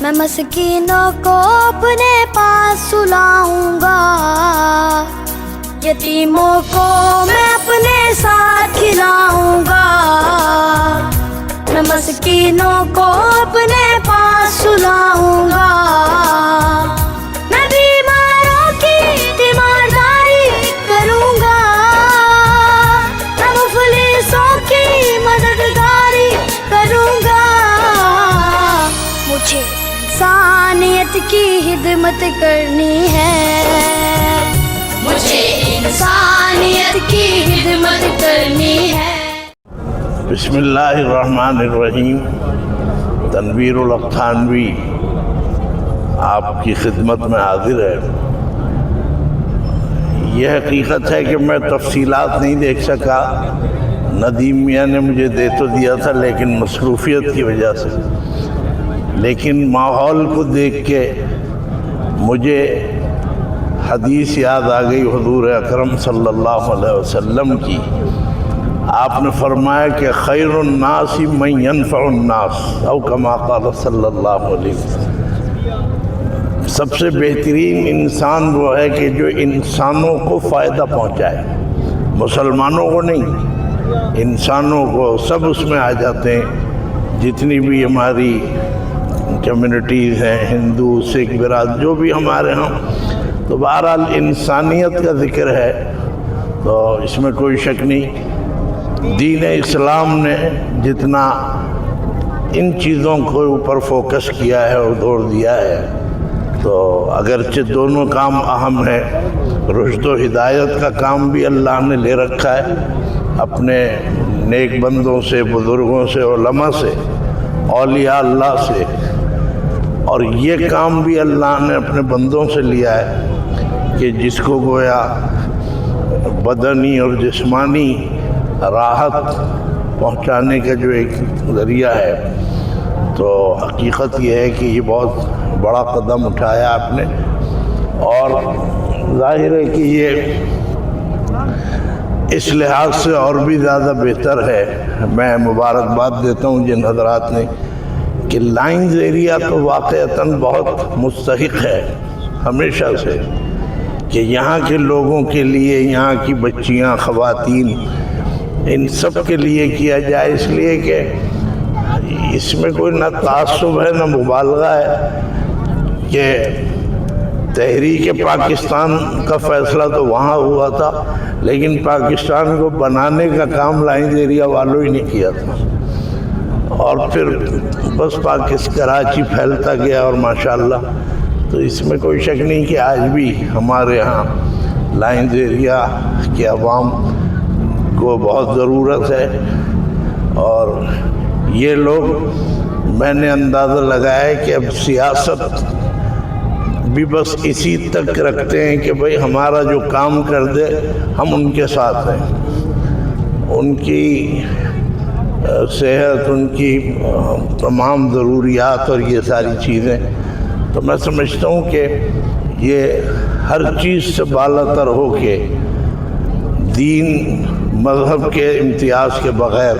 मैं मस्कीनों को अपने पास सुलाऊंगा, यतीमों को मैं अपने साथ खिलाऊंगा। मैं मस्कीनों को अपने पास सुलाऊंगा, मैं बीमारों की तीमारदारी करूंगा, मैं मुफलिसों की मददगारी करूंगा। मुझे इंसानियत की खिदमत करनी है, मुझे इंसानियत की खिदमत करनी है। बिस्मिल्लाहिर्रहमानिर्रहीम। तनवीरुल हक थानवी आपकी खिदमत में हाजिर है। यह हकीकत है कि मैं तफसीलात नहीं देख सका, नदीम मियाँ ने मुझे दे तो दिया था लेकिन मसरूफियत की वजह से, लेकिन माहौल को देख के मुझे हदीस याद आ गई हुजूर अकरम सल्लल्लाहु अलैहि वसल्लम की। आपने फरमाया कि खैरुन नासी मन यनफ़उन नास, औ कमा क़ाल सल्लल्लाहु अलैहि वसल्लम। सबसे बेहतरीन इंसान वो है कि जो इंसानों को फ़ायदा पहुँचाए, मुसलमानों को नहीं, इंसानों को। सब उसमें आ जाते हैं, जितनी भी हमारी कम्युनिटीज़ हैं, हिंदू सिख बिरादर जो भी हमारे यहाँ, तो बहरहाल इंसानियत का ज़िक्र है, तो इसमें कोई शक नहीं। दीन इस्लाम ने जितना इन चीज़ों को ऊपर फोकस किया है और जोर दिया है, तो अगरचे दोनों काम अहम है। रुश्द व हिदायत का काम भी अल्लाह ने ले रखा है अपने नेक बंदों से, बुज़ुर्गों से, उलमा से, औलिया अल्लाह से, और ये काम भी अल्लाह ने अपने बंदों से लिया है कि जिसको गोया बदनी और जिस्मानी राहत पहुंचाने का जो एक ज़रिया है, तो हकीकत ये है कि ये बहुत बड़ा कदम उठाया आपने, और जाहिर है कि ये इस लिहाज से और भी ज़्यादा बेहतर है। मैं मुबारकबाद देता हूँ जिन हज़रात ने कि लाइन्स एरिया तो वाक़अतन बहुत मुस्तहिक़ है हमेशा से कि यहाँ के लोगों के लिए, यहाँ की बच्चियाँ, ख़वातीन, इन सब के लिए किया जाए, इसलिए कि इसमें कोई ना तासुब है ना मुबालगा है कि तहरीक पाकिस्तान का फ़ैसला तो वहाँ हुआ था, लेकिन पाकिस्तान को बनाने का काम लाइन्स एरिया वालों ही नहीं किया था, और फिर बस कराची फैलता गया, और माशाअल्लाह। तो इसमें कोई शक नहीं कि आज भी हमारे यहाँ लाइन्स एरिया के अवाम को बहुत ज़रूरत है, और ये लोग, मैंने अंदाज़ा लगाया है कि अब सियासत भी बस इसी तक रखते हैं कि भाई हमारा जो काम कर दे हम उनके साथ हैं, उनकी सेहत, उनकी तमाम ज़रूरियात और ये सारी चीज़ें। तो मैं समझता हूँ कि ये हर चीज़ से बालातर हो के दीन मज़हब के इम्तियाज़ के बग़ैर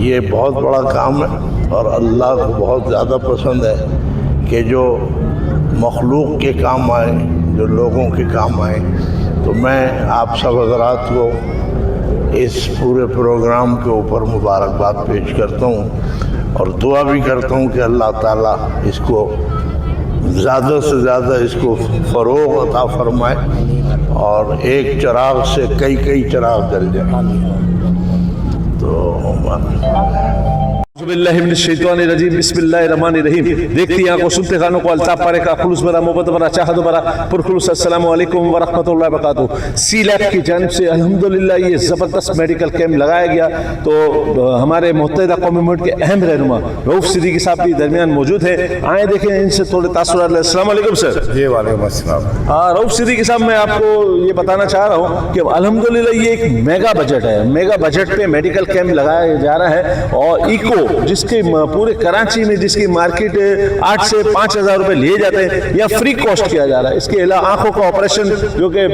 ये बहुत बड़ा काम है, और अल्लाह को बहुत ज़्यादा पसंद है कि जो मखलूक के काम आए, जो लोगों के काम आए। तो मैं आप सब हज़रात को इस पूरे प्रोग्राम के ऊपर मुबारकबाद पेश करता हूँ, और दुआ भी करता हूँ कि अल्लाह ताला इसको ज़्यादा से ज़्यादा इसको फ़रोग़ अता फरमाए, और एक चिराग से कई कई चिराग जल जाए। तो बिस्मिल्लाहिर्रहमानिर्रहीम। देखती आंखों, सुनते कानों को अल्ताफ पारे का खुलूस भरा, मोहब्बत भरा, चाहत भरा पुरखुलूस अस्सलामु अलैकुम व रहमतुल्लाहि व बरकातुहू। सी लैब की जानिब से अल्हम्दुलिल्लाह ये ज़बरदस्त मेडिकल कैंप लगाया गया। तो हमारे मुत्तहिदा कौमी मूवमेंट के अहम रहनुमा रऊफ़ सिद्दीकी साहब भी दरमियान मौजूद है। आए देखें इनसे थोड़े तासुरात। अस्सलामु अलैकुम सर। जी वालेकुम अस्सलाम। रऊफ़ सिद्दीकी साहब, मैं आपको ये बताना चाह रहा हूँ कि अल्हम्दुलिल्लाह ये एक मेगा बजट है, मेगा बजट पे मेडिकल कैंप लगाया जा रहा है, और इको जिसके पूरे कराची में जिसकी मार्केट 8 से 5,000 रुपए लिए जाते हैं, या फ्री कॉस्ट किया जा रहा है। इसके अलावा आंखों का ऑपरेशन जो कि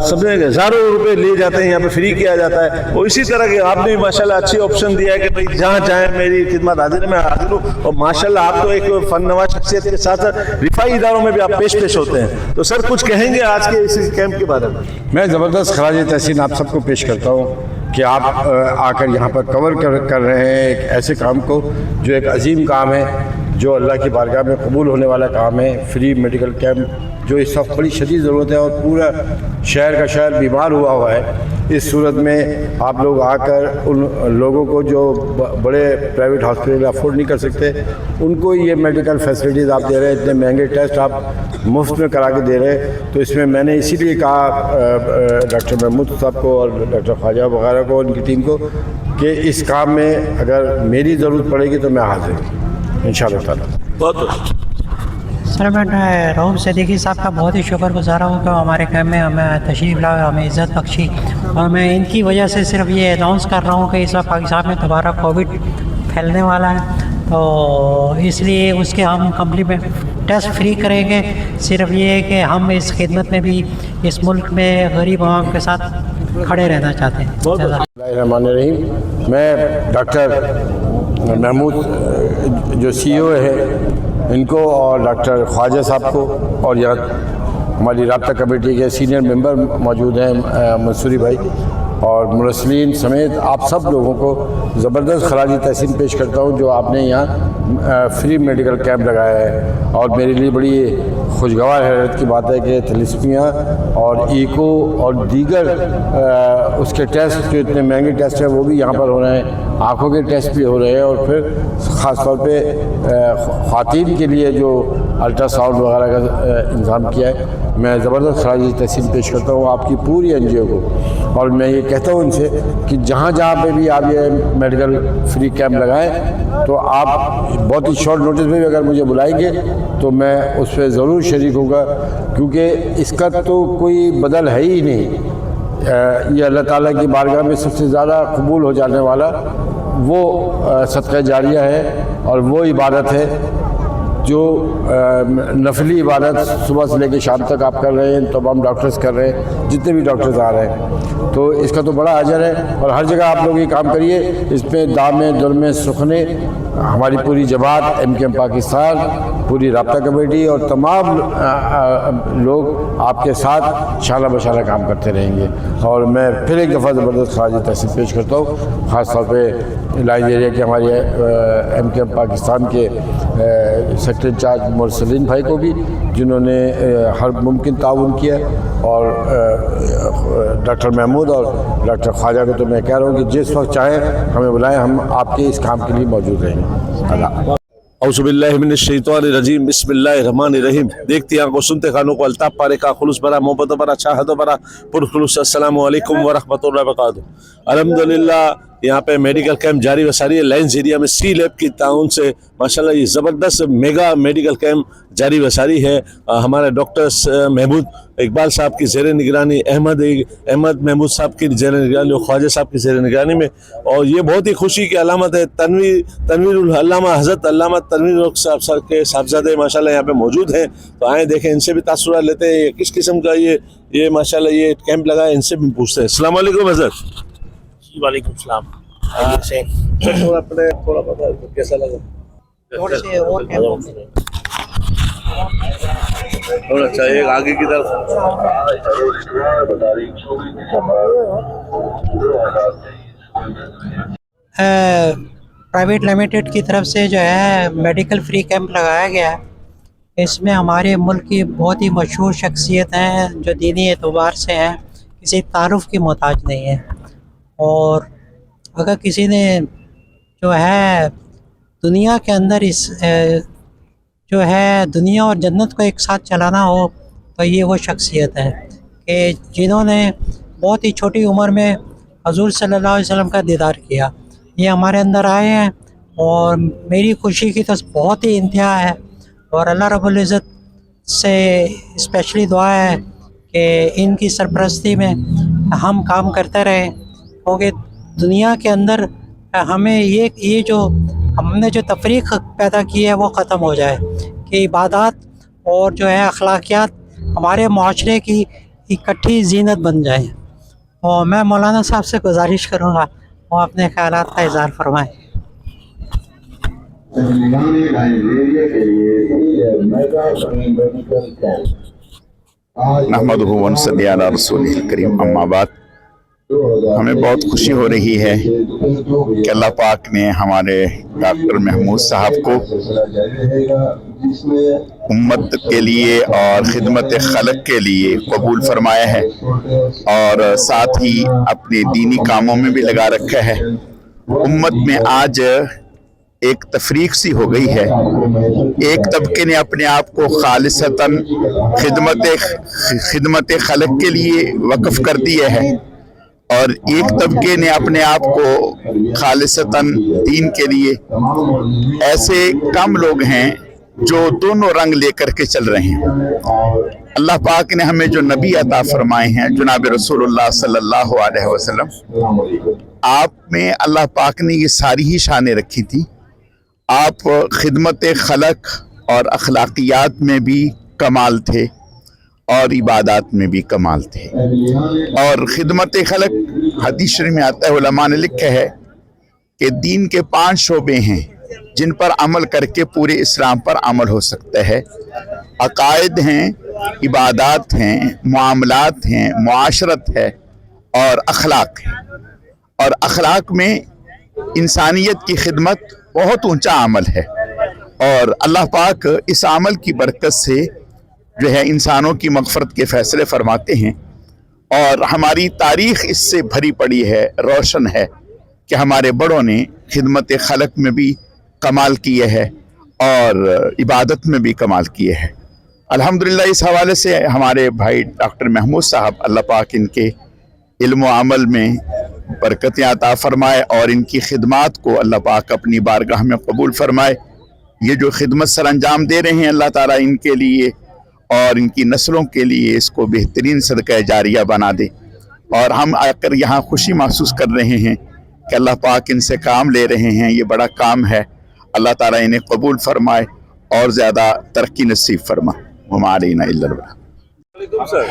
समझे हज़ारों रुपए लिए जाते हैं, यहाँ पे फ्री किया जाता है। और इसी तरह के आपने माशाल्लाह अच्छी ऑप्शन दिया है कि भाई जहाँ चाहे मेरी खिदमत हाजिर है, मैं हाजिर हूँ। और माशाल्लाह आप तो एक फननवा शख्सियत के साथ साथ रिफाई इदारों में भी आप पेश होते हैं। तो सर कुछ कहेंगे आज के इस कैंप के बारे में? मैं ज़बरदस्त खराज तहसीन आप सबको पेश करता हूँ कि आप आकर यहाँ पर कवर कर रहे हैं एक ऐसे काम को जो एक अजीम काम है, जो अल्लाह की बारगाह में कबूल होने वाला काम है। फ्री मेडिकल कैंप जो इस वक्त बड़ी शदीद ज़रूरत है और पूरा शहर का शहर बीमार हुआ है। इस सूरत में आप लोग आकर उन लोगों को जो बड़े प्राइवेट हॉस्पिटल अफोर्ड नहीं कर सकते, उनको ये मेडिकल फैसिलिटीज़ आप दे रहे हैं, इतने महंगे टेस्ट आप मुफ्त में करा के दे रहे हैं। तो इसमें मैंने इसीलिए कहा डॉक्टर महमूद साहब को और डॉक्टर ख्वाजा वगैरह को, उनकी टीम को, कि इस काम में अगर मेरी ज़रूरत पड़ेगी तो मैं हाजिर हूँ इंशाअल्लाह ताला। बहुत सर मैं रऊफ़ सिद्दीकी साहब का बहुत ही शुक्रगुज़ार हूँ कि हमारे कैम्प में हमें तशरीफ़ लाए, हमें इज़्ज़त बख्शी। और मैं इनकी वजह से सिर्फ ये अनाउंस कर रहा हूँ कि इस वक्त पाकिस्तान में दोबारा कोविड फैलने वाला है, तो इसलिए उसके हम कम्प्लीमेंट टेस्ट फ्री करेंगे। सिर्फ ये है कि हम इस खिदमत में भी इस मुल्क में गरीब आवाम के साथ खड़े रहना चाहते हैं। बिस्मिल्लाहिर्रहमानिर्रहीम। मैं डॉक्टर महमूद जो CEO है इनको और डॉक्टर ख्वाजा साहब को और यहाँ हमारी राब्ता कमेटी के सीनियर मेंबर मौजूद हैं मंसूरी भाई और मुरसलीन समेत आप सब लोगों को ज़बरदस्त खराजी तहसीन पेश करता हूँ जो आपने यहाँ फ्री मेडिकल कैंप लगाया है। और मेरे लिए बड़ी खुशगवार हैरत की बात है कि थैलेसीमिया और ईको और दीगर उसके टेस्ट जो इतने महंगे टेस्ट हैं वो भी यहाँ पर हो रहे हैं, आँखों के टेस्ट भी हो रहे हैं। और फिर ख़ास तौर पे ख़वातीन के लिए जो अल्ट्रासाउंड वगैरह का इंतज़ाम किया है, मैं ज़बरदस्त खराजी तहसीन पेश करता हूँ आपकी पूरी NGO को। और मैं ये कहता हूँ इनसे कि जहाँ जहाँ पे भी आप ये मेडिकल फ्री कैंप लगाएं तो आप बहुत ही शॉर्ट नोटिस में भी अगर मुझे बुलाएंगे तो मैं उस पर ज़रूर शरीक होगा, क्योंकि इसका तो कोई बदल है ही नहीं। ये अल्लाह ताला की बारगाह में सबसे ज़्यादा कबूल हो जाने वाला वो सदका जारिया है और वो इबादत है जो नफली इबादत सुबह से लेकर शाम तक आप कर रहे हैं, तमाम डॉक्टर्स कर रहे हैं, जितने भी डॉक्टर्स आ रहे हैं, तो इसका तो बड़ा अजर है। और हर जगह आप लोग ये काम करिए, इसमें दामे दुरमे सुखने हमारी पूरी जमात MKM पाकिस्तान, पूरी राब्ता कमेटी और तमाम लोग आपके साथ शाला बशाला काम करते रहेंगे। और मैं फिर एक दफ़ा ज़बरदस्त खराजी तहसीन पेश करता हूँ ख़ास तौर पे लाइजेरिया के हमारे MKM पाकिस्तान के सेक्रेटरी इंचार्ज मुरसलीन भाई को भी, जिन्होंने हर मुमकिन ताउन किया। और डॉक्टर महमूद और डॉक्टर ख्वाजा को तो मैं कह रहा हूँ कि जिस वक्त चाहें हमें बुलाएं, हम आपके इस काम के लिए मौजूद रहेंगे। औज़ुबिल्लाहिमिनश्शैतानिर्रजीम बिस्मिल्लाहिर्रहमानिर्रहीम। देखती आंखों सुनते कानों को अल्ताफ़ पारे का खुलूस भरा मोहब्बत भरा चाहत भरा पुरखुलूस अस्सलामु अलैकुम व रहमतुल्लाहि व बरकातुहू। अल्हम्दुलिल्लाह यहाँ पे मेडिकल कैंप जारी व सारी है। लाइन्स एरिया में C लैब की ताउन से माशाल्लाह ये ज़बरदस्त मेगा मेडिकल कैंप जारी व सारी है। हमारे डॉक्टर्स महमूद इकबाल साहब की ज़ेर निगरानी, अहमद महमूद साहब की ज़ेर निगरानी और ख्वाजा साहब की ज़ेर निगरानी में। और ये बहुत ही खुशी की अलामत है, तनवीरुल अल्लामा हज़रत अल्लामा तनवीर साहब सर के साहबजादे माशाल्लाह यहाँ पे मौजूद हैं। तो आए देखें, इनसे भी तासुरात लेते हैं, किस किस्म का ये माशाल्लाह ये कैंप लगा है, इनसे भी पूछते हैं। अस्सलाम वालेकुम हज़रत। वालेकुम सलाम। थोड़ा पता कैसा लगा? थोड़ा चाहिए आगे की तरफ। प्राइवेट लिमिटेड की तरफ से जो है मेडिकल फ्री कैंप लगाया गया है। इसमें हमारे मुल्क की बहुत ही मशहूर शख्सियत हैं जो दीनी एतबार से हैं, किसी तारुफ की मोहताज नहीं है। और अगर किसी ने जो है दुनिया के अंदर जो है दुनिया और जन्नत को एक साथ चलाना हो तो ये वो शख्सियत है कि जिन्होंने बहुत ही छोटी उम्र में हुज़ूर सल्लल्लाहु अलैहि वसल्लम का दीदार किया। ये हमारे अंदर आए हैं और मेरी खुशी की तो बहुत ही इंतहा है। और अल्लाह रब्बुल इज़्ज़त से स्पेशली दुआ है कि इनकी सरपरस्ती में हम काम करते रहें, क्योंकि दुनिया के अंदर हमें ये जो हमने जो तफरीक पैदा की है वो ख़त्म हो जाए, कि इबादत और जो है अखलाकियात हमारे माशरे की इकट्ठी जीनत बन जाए। और मैं मौलाना साहब से गुजारिश करूँगा वो अपने ख्यालात का इज़हार फरमाएँ। नहमदुहु व नसल्ली अला रसूलिल करीम, अम्मा बाद। हमें बहुत खुशी हो रही है कि अल्लाह पाक ने हमारे डॉक्टर महमूद साहब को उम्मत के लिए और खिदमत खलक के लिए कबूल फरमाया है और साथ ही अपने दीनी कामों में भी लगा रखा है। उम्मत में आज एक तफरीक सी हो गई है। एक तबके ने अपने आप को खालिसतन खिदमत खलक के लिए वक्फ कर दिया है और एक तबके ने अपने आप को खालिसतन दीन के लिए। ऐसे कम लोग हैं जो दोनों रंग लेकर के चल रहे हैं। अल्लाह पाक ने हमें जो नबी अता फरमाए हैं जनाब रसूलुल्लाह सल्लल्लाहु अलैहि वसल्लम, आप में अल्लाह पाक ने ये सारी ही शानें रखी थी। आप खिदमत खलक और अखलाकियात में भी कमाल थे और इबादत में भी कमाल थे। और खिदमत खलक हदीस शरीफ में आता है, उलमा ने लिखा है कि दीन के 5 शोबे हैं जिन पर अमल करके पूरे इस्लाम पर अमल हो सकता है। अकायद हैं, इबादत हैं, मुआमलात हैं, मुआशरत है और अखलाक है। और अखलाक में इंसानियत की खिदमत बहुत ऊंचा अमल है और अल्लाह पाक इस अमल की बरकत से जो है इंसानों की मग़फ़रत के फ़ैसले फरमाते हैं। और हमारी तारीख़ इससे भरी पड़ी है, रोशन है कि हमारे बड़ों ने खिदमत खलक में भी कमाल किए है और इबादत में भी कमाल किए हैं। अल्हम्दुलिल्लाह इस हवाले से हमारे भाई डॉक्टर महमूद साहब, अल्लाह पाक इनके इल्म व अमल में बरकतें अता फरमाए और इनकी खिदमत को अल्लाह पाक अपनी बारगाह में कबूल फरमाए। ये जो खिदमत सर अंजाम दे रहे हैं, अल्लाह ताला इनके लिए और इनकी नस्लों के लिए इसको बेहतरीन सदका जारिया बना दे। और हम आकर यहाँ खुशी महसूस कर रहे हैं कि अल्लाह पाक इनसे काम ले रहे हैं। ये बड़ा काम है, अल्लाह ताला इन्हें कबूल फरमाए और ज़्यादा तरक्की नसीब फरमाए। हमारे ना सर,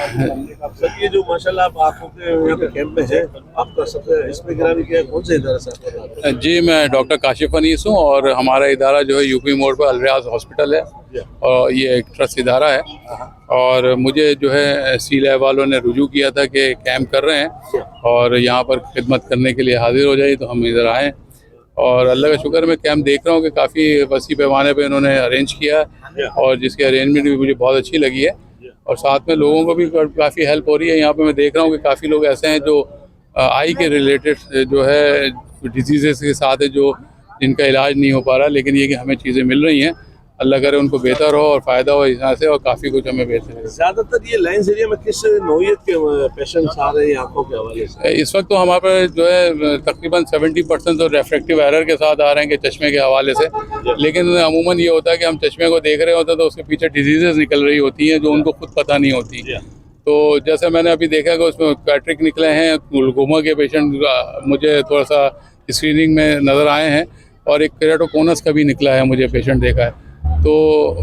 ये जो माशाल्लाह आप आँखों के यहाँ पे कैंप में है, आपका सबसे इसमें गिरावी क्या है, कौन से इदारा से? जी, मैं डॉक्टर काशिफ अनीस हूँ और हमारा इदारा जो है यूपी मोड़ पर अलरियाज हॉस्पिटल है और ये एक ट्रस्ट इदारा है। और मुझे जो है सी लैब वालों ने रुजू किया था कि कैंप कर रहे हैं और यहाँ पर खिदमत करने के लिए हाजिर हो जाइए, तो हम इधर आए और अल्लाह का शुक्र मैं कैंप देख रहा हूँ कि काफ़ी वसी पैमाने पे इन्होंने अरेंज किया और जिसकी अरेंजमेंट भी मुझे बहुत अच्छी लगी है और साथ में लोगों को भी काफ़ी हेल्प हो रही है। यहाँ पे मैं देख रहा हूँ कि काफ़ी लोग ऐसे हैं जो आई के रिलेटेड जो है डिजीज़ के साथ है, जो जिनका इलाज नहीं हो पा रहा, लेकिन ये कि हमें चीज़ें मिल रही हैं। अल्लाह करे उनको बेहतर हो और फ़ायदा हो यहाँ से और काफ़ी कुछ हमें बेहतर है। ज़्यादातर ये लाइन्स एरिया में किस नौइयत के पेशेंट्स आ रहे हैं आँखों के हवाले से? इस वक्त तो हमारे पास जो है तकरीबन 70% तो रेफ्रेक्टिव एरर के साथ आ रहे हैं कि चश्मे के हवाले से, लेकिन अमूमन ये होता है कि हम चश्मे को देख रहे होते हैं तो उसके पीछे डिजीज़ निकल रही होती हैं जो उनको खुद पता नहीं होती। तो जैसे मैंने अभी देखा कि उसमें कैटरिक निकले हैं, ग्लूकोमा के पेशेंट मुझे थोड़ा सा स्क्रीनिंग में नज़र आए हैं और एक केराटोकोनस का भी निकला है, मुझे पेशेंट देखा है। तो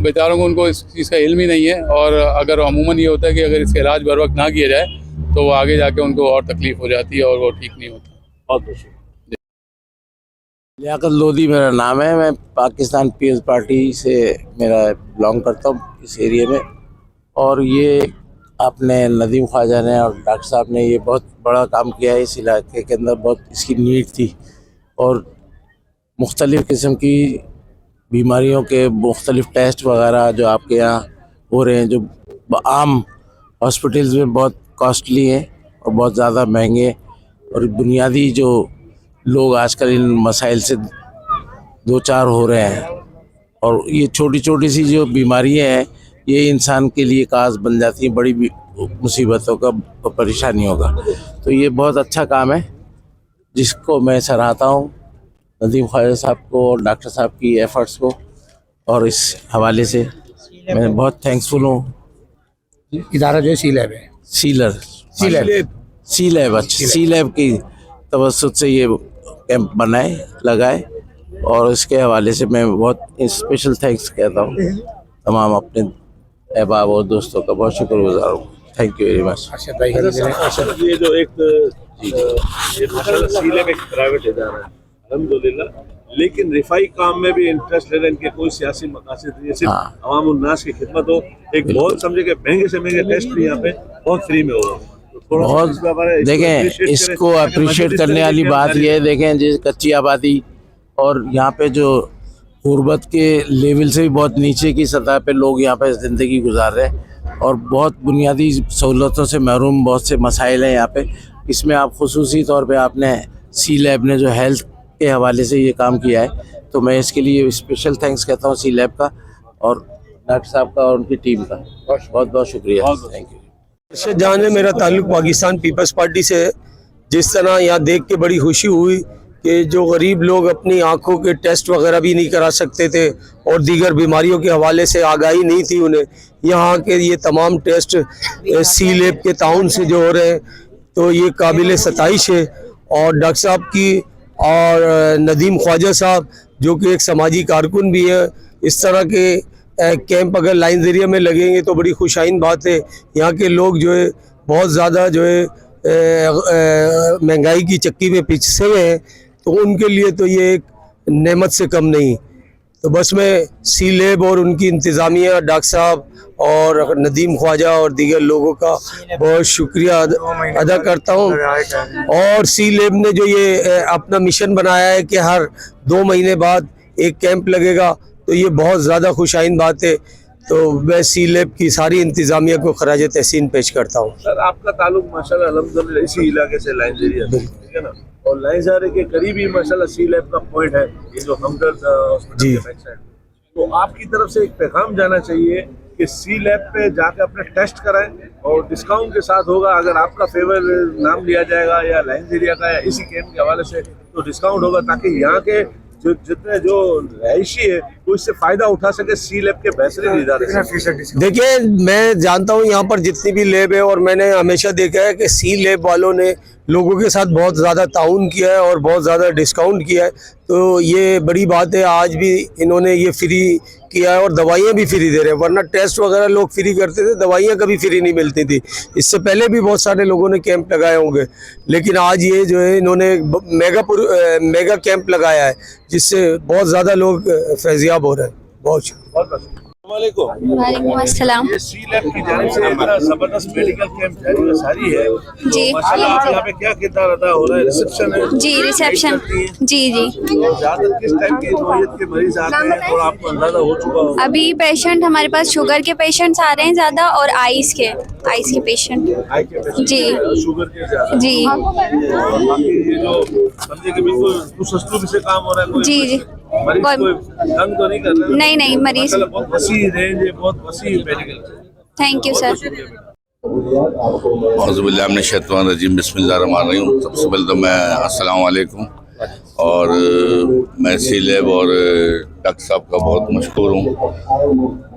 बेचारों को उनको इस चीज़ का इल्म ही नहीं है और अगर अमूमन ये होता है कि अगर इसका इलाज बर वक्त ना किया जाए तो वो आगे जाके उनको और तकलीफ़ हो जाती है और वो ठीक नहीं होता। बहुत शुक्रिया। लियाकत लोधी मेरा नाम है। मैं पाकिस्तान पीपल्स पार्टी से मेरा बिलोंग करता हूँ इस एरिया में। और ये आपने नदीम ख्वाजा ने और डॉक्टर साहब ने ये बहुत बड़ा काम किया है। इस इलाके के अंदर बहुत इसकी नीड थी और मुख्तलिफ़ किस्म की बीमारियों के मुख्तलिफ़ टेस्ट वगैरह जो आपके यहाँ हो रहे हैं, जो आम हॉस्पिटल्स में बहुत कॉस्टली हैं और बहुत ज़्यादा महंगे, और बुनियादी जो लोग आजकल इन मसाइल से दो चार हो रहे हैं। और ये छोटी छोटी सी जो बीमारियाँ हैं ये इंसान के लिए काज बन जाती हैं बड़ी मुसीबतों का, परेशानियों का। तो ये बहुत अच्छा काम है जिसको मैं सराहता हूँ, नदीम ख्वाजा साहब को और डॉक्टर साहब की एफ़र्ट्स को, और इस हवाले से मैं बहुत थैंकफुल हूँ। इदारा जो है सी लैब है, सी लैब की तवज्जुह से ये कैंप बनाए लगाए और इसके हवाले से मैं बहुत स्पेशल थैंक्स कहता हूँ तमाम अपने अहबाब और दोस्तों का बहुत शुक्रगुजार हूँ। Thank you very much. ये जो एक ये माशाल्लाह सीलेब एक प्राइवेट इदारा है अल्हम्दुलिल्लाह, लेकिन रिफाई काम में भी इंटरेस्ट ले रहे हैं, इनके कोई सियासी मकासद नहीं है, सिर्फ अवाम उन्नास की खिदमत हो। एक बहुत समझे कि महंगे से महंगे टेस्ट भी यहाँ पे बहुत फ्री में हो रहे हैं। बहुत देखें, इसको अप्रिशिएट करने वाली बात ये है, देखें जिस कच्ची आबादी और यहाँ पे जो गुर्बत के लेवल से भी बहुत नीचे की सतह पे लोग यहाँ पे ज़िंदगी गुजार रहे हैं और बहुत बुनियादी सहूलतों से महरूम बहुत से मसाइल हैं यहाँ पे। इसमें आप खुसूसी तौर पे आपने सी लैब ने जो हेल्थ के हवाले से ये काम किया है, तो मैं इसके लिए स्पेशल थैंक्स कहता हूँ सी लैब का और डॉक्टर साहब का और उनकी टीम का बहुत बहुत शुक्रिया। Thank you. अरशद जान है, मेरा ताल्लुक पाकिस्तान पीपल्स पार्टी से है। जिस तरह यहाँ देख के बड़ी खुशी हुई कि जो गरीब लोग अपनी आंखों के टेस्ट वगैरह भी नहीं करा सकते थे और दीगर बीमारियों के हवाले से आगाही नहीं थी उन्हें, यहाँ के ये तमाम टेस्ट सी लैब के ताउन से जो हो रहे हैं, तो ये काबिल सताइश है। और डॉक्टर साहब की और नदीम ख्वाजा साहब जो कि एक समाजी कारकुन भी है, इस तरह के कैंप अगर लाइन एरिया में लगेंगे तो बड़ी खुशाइन बात है। यहाँ के लोग जो है बहुत ज़्यादा जो है महंगाई की चक्की में पिछे हुए हैं, तो उनके लिए तो ये एक नेमत से कम नहीं। तो बस मैं सी लैब और उनकी इंतज़ामिया, डॉक्टर साहब और नदीम ख्वाजा और दीगर लोगों का बहुत शुक्रिया अदा करता हूँ। और सी लैब ने जो ये अपना मिशन बनाया है कि हर 2 महीने बाद एक कैंप लगेगा, तो ये बहुत ज़्यादा खुशाइन बात है। तो मैं सी लैब की सारी इंतज़ामिया को खराज तहसीन पेश करता हूँ। सर, आपका ताल्लुक माशाल्लाह अल्हम्दुलिल्लाह इसी इलाके से लाइन एरिया से, ठीक है ना, और लाइन एरिया के करीब ही माशाल्लाह सी लैब का पॉइंट है, ये जो हमदर्द हॉस्पिटल के बैक साइड। तो आपकी तरफ से एक पैगाम जाना चाहिए कि सी लैब पे जाकर अपने टेस्ट कराएं और डिस्काउंट के साथ होगा। अगर आपका फेवर नाम लिया जाएगा या लाइन एरिया का या इसी कैंप के हवाले से, तो डिस्काउंट होगा ताकि यहाँ के जितने जो रहायशी है वो इससे फायदा उठा सके सी लैब के बेहतरीन इदारे से। देखिए, मैं जानता हूँ यहाँ पर जितनी भी लैब है, और मैंने हमेशा देखा है कि सी लैब वालों ने लोगों के साथ बहुत ज़्यादा ताउन किया है और बहुत ज़्यादा डिस्काउंट किया है, तो ये बड़ी बात है। आज भी इन्होंने ये फ्री किया है और दवाइयाँ भी फ्री दे रहे हैं, वरना टेस्ट वगैरह लोग फ्री करते थे, दवाइयाँ कभी फ्री नहीं मिलती थी। इससे पहले भी बहुत सारे लोगों ने कैंप लगाए होंगे, लेकिन आज ये जो है इन्होंने मेगा कैंप लगाया है, जिससे बहुत ज़्यादा लोग फैज़याब हो रहे हैं। बहुत शुक्रिया। वालेकुम अस्सलाम। ये सी लैब की जानिब से इतना जबरदस्त मेडिकल कैंप जारी है, जी। तो माशाल्लाह आप यहाँ पे क्या किरदार अदा हो रहा है? रिसेप्शन है? जी, रिसेप्शन। जी जी। ज़्यादातर किस टाइप की नौइयत के मरीज आते हैं और आपको अंदाजा हो चुका होगा? अभी पेशेंट हमारे पास शुगर के पेशेंट्स आ रहे हैं ज़्यादा और आइस के पेशेंट। आई के पेशेंट, जी। शुगर के ज़्यादा। जी। और बाकी ये जो समझे कि बिल्कुल सस्तू से काम हो रहा है, कोई जी जी। मरीज कोई तंग तो नहीं कर रहे? नहीं, मरीज बहुत वसी रेंज है, बहुत वसी मेडिकल। Thank you sir. औज़ुबिल्लाहिमिनश्शैतानिर्रजीम, बिस्मिल्लाहिर्रहमानिर्रहीम। सबसे पहले तो मैं अस्सलाम वालेकुम, और मैं सी लैब और डॉक्टर साहब का बहुत मशहूर हूँ,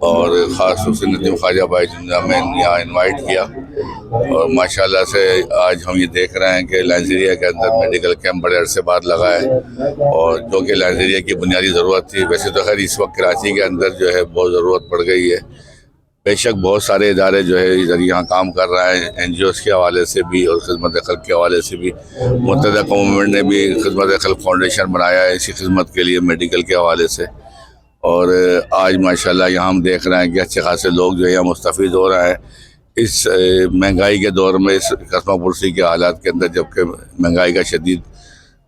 और ख़ास तौर से नदीम ख्वाजा भाई जिन्हें मैं यहाँ इनवाइट किया। और माशाल्लाह से आज हम ये देख रहे हैं कि लाइंजेरिया के अंदर मेडिकल कैंप बड़े अरसे बाद लगा है, और जो कि लाइंजेरिया की बुनियादी ज़रूरत थी। वैसे तो खैर इस वक्त कराची के अंदर जो है बहुत ज़रूरत पड़ गई है। बेशक बहुत सारे इदारे जो है इधर यहाँ काम कर रहे हैं, NGOs के हवाले से भी और खिदमत खल्क के हवाले से भी। मुत्तहदा गवर्नमेंट ने भी खिदमत खल्क फाउंडेशन बनाया है इसी खिदमत के लिए मेडिकल के हवाले से। और आज माशाल्लाह यहाँ हम देख रहे हैं कि अच्छे खासे लोग जो है यहाँ मुस्तफ़ीद हो रहे हैं इस महंगाई के दौर में, इस कसमा पुरसी के हालात के अंदर, जबकि महंगाई का शदीद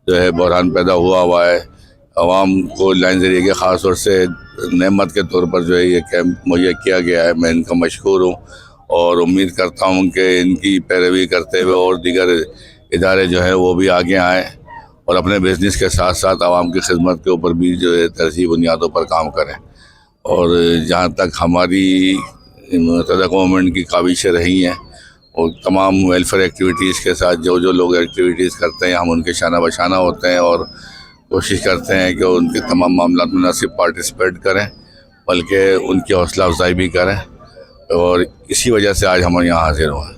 जो है बहरान पैदा हुआ है। आवाम को लाइन ज़रिए के ख़ास तौर से नेमत के तौर पर जो है ये कैंप मुहैया किया गया है। मैं इनका मशहूर हूँ और उम्मीद करता हूँ कि इनकी पैरवी करते हुए और दीगर इदारे जो है वो भी आगे आएँ और अपने बिज़नेस के साथ साथ आवाम की खिदमत के ऊपर भी जो है तरजीही बुनियादों पर काम करें। और जहाँ तक हमारी मुत्तहदा गवर्नमेंट की काविशें रही हैं और तमाम वेलफेयर एक्टिविटीज़ के साथ जो लोग एक्टिविटीज़ करते हैं, हम उनके शाना बशाना होते हैं और कोशिश करते हैं कि उनके तमाम मामला में न सिर्फ पार्टिसिपेट करें बल्कि उनकी हौसला अफजाई भी करें, और इसी वजह से आज हम यहाँ हाजिर हुए हैं।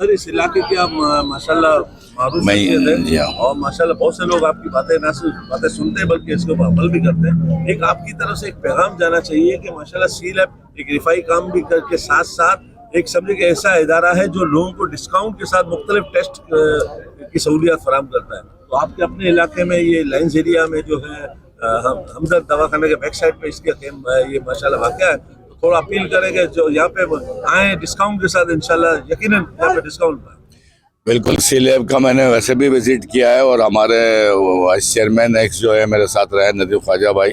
सर इस इलाके के आप माशाल्लाह मारूफ मैं शख्सियत हैं जी हाँ। और माशाल्लाह बहुत से लोग आपकी बातें ना सिर्फ बातें सुनते हैं बल्कि इसके ऊपर अमल भी करते हैं। एक आपकी तरफ से एक पैगाम जाना चाहिए कि माशाल्लाह सी लैब एक रिफाई काम भी करके साथ साथ एक समझे कि ऐसा इदारा है जो लोगों को डिस्काउंट के साथ मुख्तलिफ टेस्ट की सहूलियत फराहम करता है। तो आपके अपने इलाके में ये लाइन्स एरिया में जो है हमदर्द दवाखाने के बैक साइड पे इसका कैंप है, ये माशाल्लाह वाक़या है। तो थोड़ा अपील करेंगे जो यहाँ पे आए डिस्काउंट के साथ, इंशाल्लाह यकीनन यहाँ पे डिस्काउंट पाए। बिल्कुल, सी लैब का मैंने वैसे भी विज़िट किया है और हमारे वाइस चेयरमैन एक्स जो है मेरे साथ रहे नदीम ख्वाजा भाई,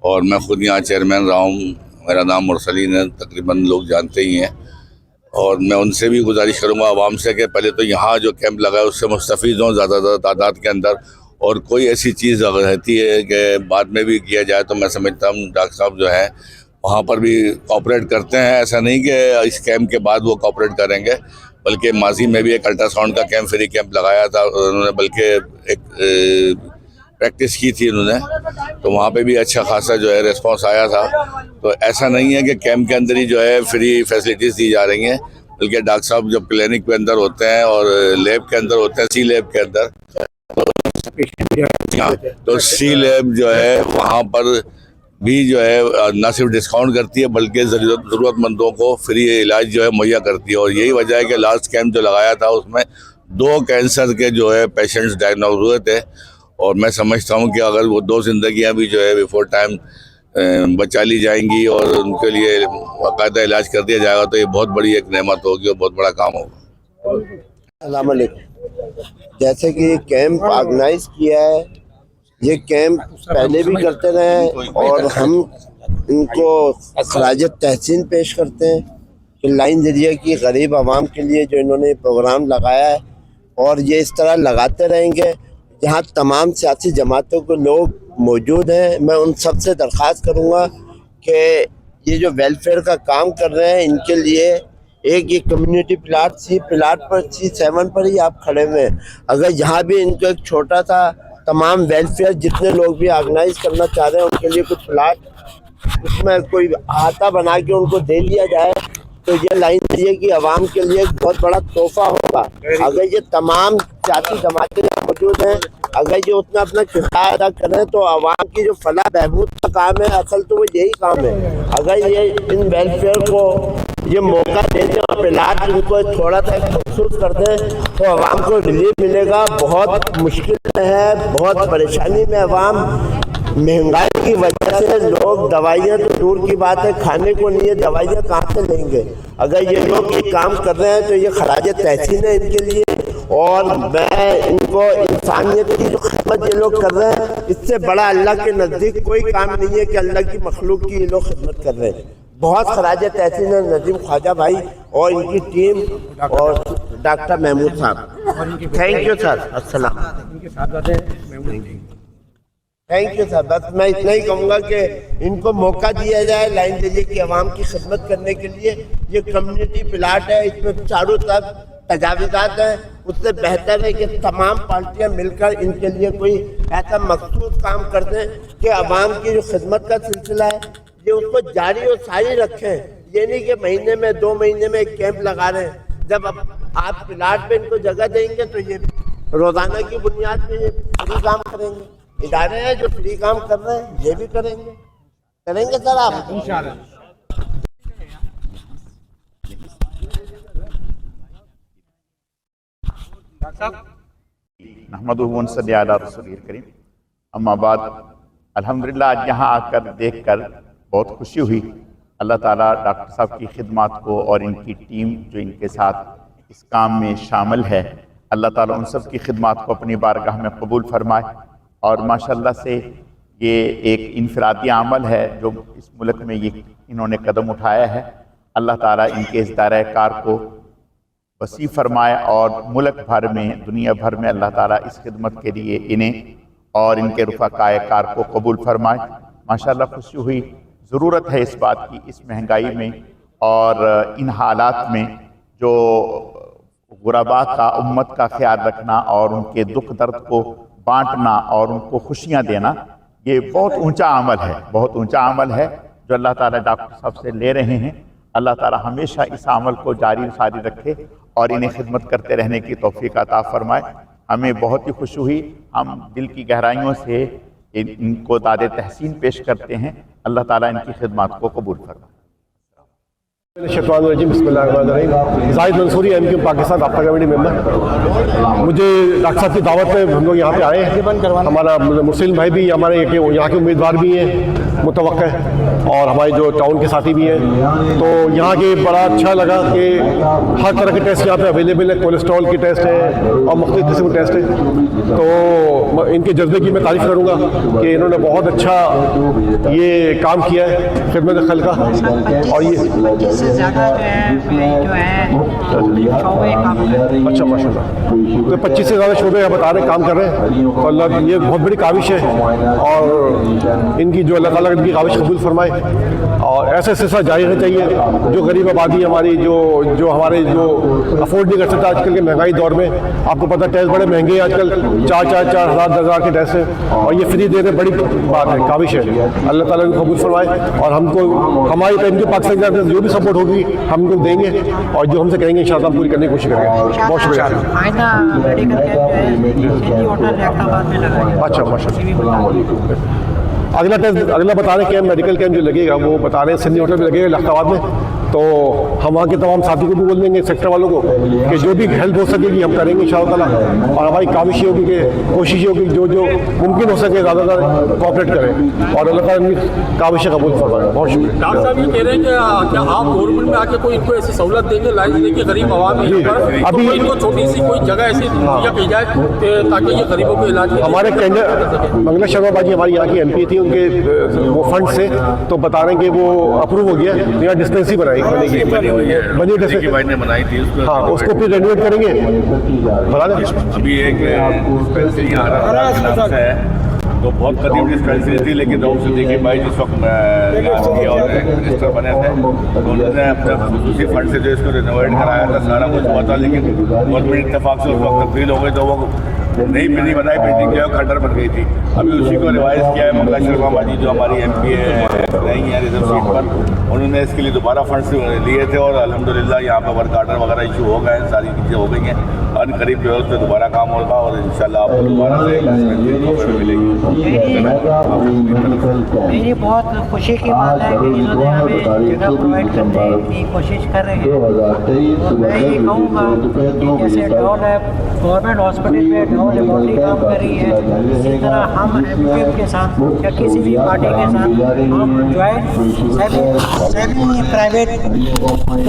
और मैं खुद यहाँ चेयरमैन रहा हूँ। मेरा नाम मुरसलीन है, तकरीबन लोग जानते ही हैं। और मैं उनसे भी गुजारिश करूँगा आवाम से कि पहले तो यहाँ जो कैंप लगा है उससे मुस्तफ़ीज़ हों ज़्यादा तादाद के अंदर, और कोई ऐसी चीज़ अगर रहती है कि बाद में भी किया जाए तो मैं समझता हूँ डॉक्टर साहब जो है वहाँ पर भी कोऑपरेट करते हैं। ऐसा नहीं कि इस कैंप के बाद वो कोऑपरेट करेंगे, बल्कि माजी में भी एक अल्ट्रासाउंड का कैंप फ्री कैंप लगाया था उन्होंने, बल्कि एक प्रैक्टिस की थी उन्होंने, तो वहाँ पे भी अच्छा खासा जो है रिस्पांस आया था। तो ऐसा नहीं है कि कैंप के अंदर ही जो है फ्री फैसिलिटीज़ दी जा रही हैं, बल्कि डॉक्टर साहब जब क्लिनिक के अंदर होते हैं और लैब के अंदर होते हैं, सी लैब के अंदर, तो सी लैब जो है वहाँ पर भी जो है न सिर्फ डिस्काउंट करती है बल्कि ज़रूरतमंदों को फ्री इलाज जो है मुहैया करती है। और यही वजह है कि लास्ट कैंप जो लगाया था उसमें 2 कैंसर के जो है पेशेंट्स डायग्नोज हुए थे, और मैं समझता हूँ कि अगर वो 2 ज़िंदगियाँ भी जो है बिफोर टाइम बचा ली जाएंगी और उनके लिए बाकायदा इलाज कर दिया जाएगा तो ये बहुत बड़ी एक नेमत होगी और बहुत बड़ा काम होगा। अस्सलाम वालेकुम। जैसे कि कैंप ऑर्गेनाइज किया है, ये कैंप पहले भी करते रहे और हम इनको खराज तहसीन पेश करते हैं कि लाइन जरिए की गरीब आवाम के लिए जो इन्होंने प्रोग्राम लगाया है, और ये इस तरह लगाते रहेंगे। जहाँ तमाम सियासी जमातों के लोग मौजूद हैं, मैं उन सब से दरख्वास्त करूँगा कि ये जो वेलफेयर का काम कर रहे हैं इनके लिए एक ये कम्युनिटी प्लाट पर C7 पर ही आप खड़े हुए हैं। अगर यहाँ भी इनको एक छोटा सा तमाम वेलफेयर जितने लोग भी ऑर्गेनाइज करना चाह रहे हैं उनके लिए कुछ प्लाट उसमें कोई अहाता बना के उनको दे दिया जाए तो ये लाइन ये कि आवाम के लिए एक बहुत बड़ा तोहफा होगा। अगर ये तमाम सियासी जमातें मौजूद हैं, अगर ये उतना अपना किरदार अदा करें तो आवाम की जो फलाह बहबूद का काम है, असल तो वो यही काम है। अगर ये इन वेलफेयर को ये मौका दे दें और प्लाट इनको थोड़ा सा महसूस कर दें तो आवाम को रिलीफ मिलेगा। बहुत मुश्किल में है, बहुत परेशानी में आवाम, महंगाई की वजह से लोग दवाइयाँ तो दूर की बात है, खाने को नहीं है, दवाइयाँ कहाँ से लेंगे। अगर ये लोग ये काम कर रहे हैं तो ये खराज तहसीन है इनके लिए, और मैं इनको इंसानियत की जो खिदमत ये लोग कर रहे हैं, इससे बड़ा अल्लाह के नज़दीक कोई काम नहीं है कि अल्लाह की मखलूक की ये लोग खिदमत कर रहे हैं। बहुत खराज तहसीन है नदीम ख्वाजा भाई और इनकी टीम और doctor Mahmood Sahab. Thank you sir. अस्सलाम। Thank you sir. बस मैं इतना ही कहूँगा कि इनको मौका दिया जाए लाइन जरिए की आवाम की खिदमत करने के लिए। ये कम्युनिटी प्लाट है, इसमें चारों तरफ तजावीज़ात हैं, उससे बेहतर है कि तमाम पार्टियां मिलकर इनके लिए कोई ऐसा मखसूस काम कर दें कि आवाम की जो खिदमत का सिलसिला है ये उसको जारी और सारी रखें। ये नहीं कि महीने में 2 महीने में एक कैंप लगा रहे हैं। जब आप प्लाट पे इनको जगह देंगे तो ये रोज़ाना की बुनियाद पे ये फ्री काम करेंगे। इदारे हैं जो फ्री काम कर रहे हैं, ये भी करेंगे सर आप इंशाअल्लाह। नहमदुहु व नसल्ली अला रसूलिल करीम। अम्मा बाद, अल्हम्दुलिल्लाह आज यहाँ आकर देखकर बहुत खुशी हुई। अल्लाह ताला डॉक्टर साहब की खिदमत को और इनकी टीम जो इनके साथ इस काम में शामिल है, अल्लाह ताला उन सब की खिदमत को अपनी बारगाह में कबूल फरमाए। और माशाल्लाह से ये एक इनफरादी अमल है जो इस मुल्क में ये इन्होंने कदम उठाया है। अल्लाह ताला इनके इस दायरा कार को वसी फरमाए और मुल्क भर में, दुनिया भर में अल्लाह ताला इस खिदमत के लिए इन्हें और इनके रुफ़ाक़ाए कार को कबूल फरमाए। माशाल्लाह खुशी हुई। ज़रूरत है इस बात की, इस महंगाई में और इन हालात में जो गुरबा का, उम्मत का ख्याल रखना और उनके दुख दर्द को बांटना और उनको खुशियाँ देना, ये बहुत ऊंचा अमल है, बहुत ऊंचा अमल है जो अल्लाह ताला डॉक्टर साहब से ले रहे हैं। अल्लाह ताला हमेशा इस अमल को जारी सारी रखे और इन्हें खिदमत करते रहने की तौफीक अता फरमाए। हमें बहुत ही खुशी हुई, हम दिल की गहराइयों से इनको दादे तहसीन पेश करते हैं। अल्लाह ताला इनकी खिदमत को कबूल फरमाए। जाहिद मंसूरी MQ पाकिस्तान राब्ता कमेटी मेंबर। मुझे डॉक्टर साहब की दावत पे हम लोग यहाँ पे आए हैं। हमारा मुस्लिम भाई भी हमारे यहाँ के उम्मीदवार भी हैं मुतवक्का, और हमारे जो टाउन के साथी भी हैं। तो यहाँ के बड़ा अच्छा लगा कि हर तरह के टेस्ट यहाँ पे अवेलेबल है। कोलेस्ट्रॉल की टेस्ट है और मुख्तलिफ किस्म के टेस्ट है। तो इनके जज्बे की मैं तारीफ़ करूँगा कि इन्होंने बहुत अच्छा ये काम किया है खिदमत खल्क़ का। और ये अच्छा माशाल्लाह, तो 25 से ज़्यादा शोबे बता रहे काम कर रहे हैं। तो अल्लाह ये बहुत बड़ी काविश है, और इनकी जो अल्लाह ताला इनकी काविश कबूल फरमाए, और ऐसे सिलसिला जारी रहना चाहिए। जो गरीब आबादी हमारी जो हमारे जो अफोर्ड नहीं कर सकता आजकल के महंगाई दौर में, आपको पता टेस्ट बड़े महंगे हैं आजकल, 4,000 10,000 के टेस्ट हैं, और ये फ्री देने बड़ी बात है, काविश है। अल्लाह ताला इनको कबूल फरमाए, और हमको हमारी टाइम के पाकिस्तान जो भी सपोर्ट होगी हम लोग देंगे, और जो हमसे कहेंगे इंशाअल्लाह पूरी करने की कोशिश करेंगे। बहुत शुक्रिया। अच्छा माशाल्लाह। अगला बता रहे कैंप, मेडिकल कैंप जो लगेगा वो बता रहे हैं सिंधी होटल में लगेगा लखताबाद में। तो हम वहाँ के तमाम साथी को भी बोल देंगे, सेक्टर वालों को, कि जो भी हेल्प हो सकेगी हम करेंगे इंशाअल्लाह ताला। और हमारी काविश होगी कि कोशिश होगी जो मुमकिन हो सके ज़्यादा कोऑपरेट करें, और अल्लाह ताला इनकी काविश कबूल फरमाए। बहुत शुक्रिया। डॉक्टर साहब ये कह रहे हैं कि क्या आप गवर्नमेंट में आके कोई इनको ऐसी सहूलत देंगे, लाइन देने की गरीब आवाम है अभी इनको छोटी सी कोई जगह ऐसी मुहैया की जाए ताकि ये गरीबों को इलाज। हमारे कैंडिडेट मंगला शर्मा बाजी हमारी यहाँ की MP थी, उनके वो फंड से तो बता रहे हैं कि वो अप्रूव हो गया, तो यहाँ डिस्पेंसरी बनाई बनी भाई ने बनाई थी। हाँ, उसको फिर रेनोवेट करेंगे। अभी एक डिस्पेंसरी आ रहा है, तो बहुत करीब डिस्पेंसरी थी, लेकिन राहुल सिद्दीकी भाई जिस वक्त और मिनिस्टर बने थे तो उन्होंने अपने खुसूसी फंड से जो इसको रिनोवेट कराया था, सारा कुछ हुआ था, लेकिन गवर्नमेंट इत्तेफाक से उस वक्त तब्दील हो गई, तो वो नई बिल्डिंग बनाई, बिल्डिंग जो है खंडर बन गई थी। अभी उसी को रिवाइज किया है। मंगला शर्मा बाजी जो हमारी MP नहीं है रिजर्व सीट पर, उन्होंने इसके लिए दोबारा फंड्स लिए थे, और अल्हम्दुलिल्लाह यहाँ पर वर्क आर्डर वगैरह इशू हो गए, सारी चीज़ें हो गई हैं, और करीब जो है उस पर दोबारा काम होगा, और इंशाल्लाह आपको दोबारा से मिलेगी। मेरी बहुत खुशी की बात है कि इन्होंने हमें जगह प्रोवाइड करने की कोशिश कर रहे हैं। मैं ये कहूँगा कि जैसे डाउन है गवर्नमेंट हॉस्पिटल में डाउन लेबॉर्ट्री काम कर रही है, इसी तरह हम MQM के साथ या किसी भी पार्टी के साथ हम ज्वाइंट सेमी प्राइवेट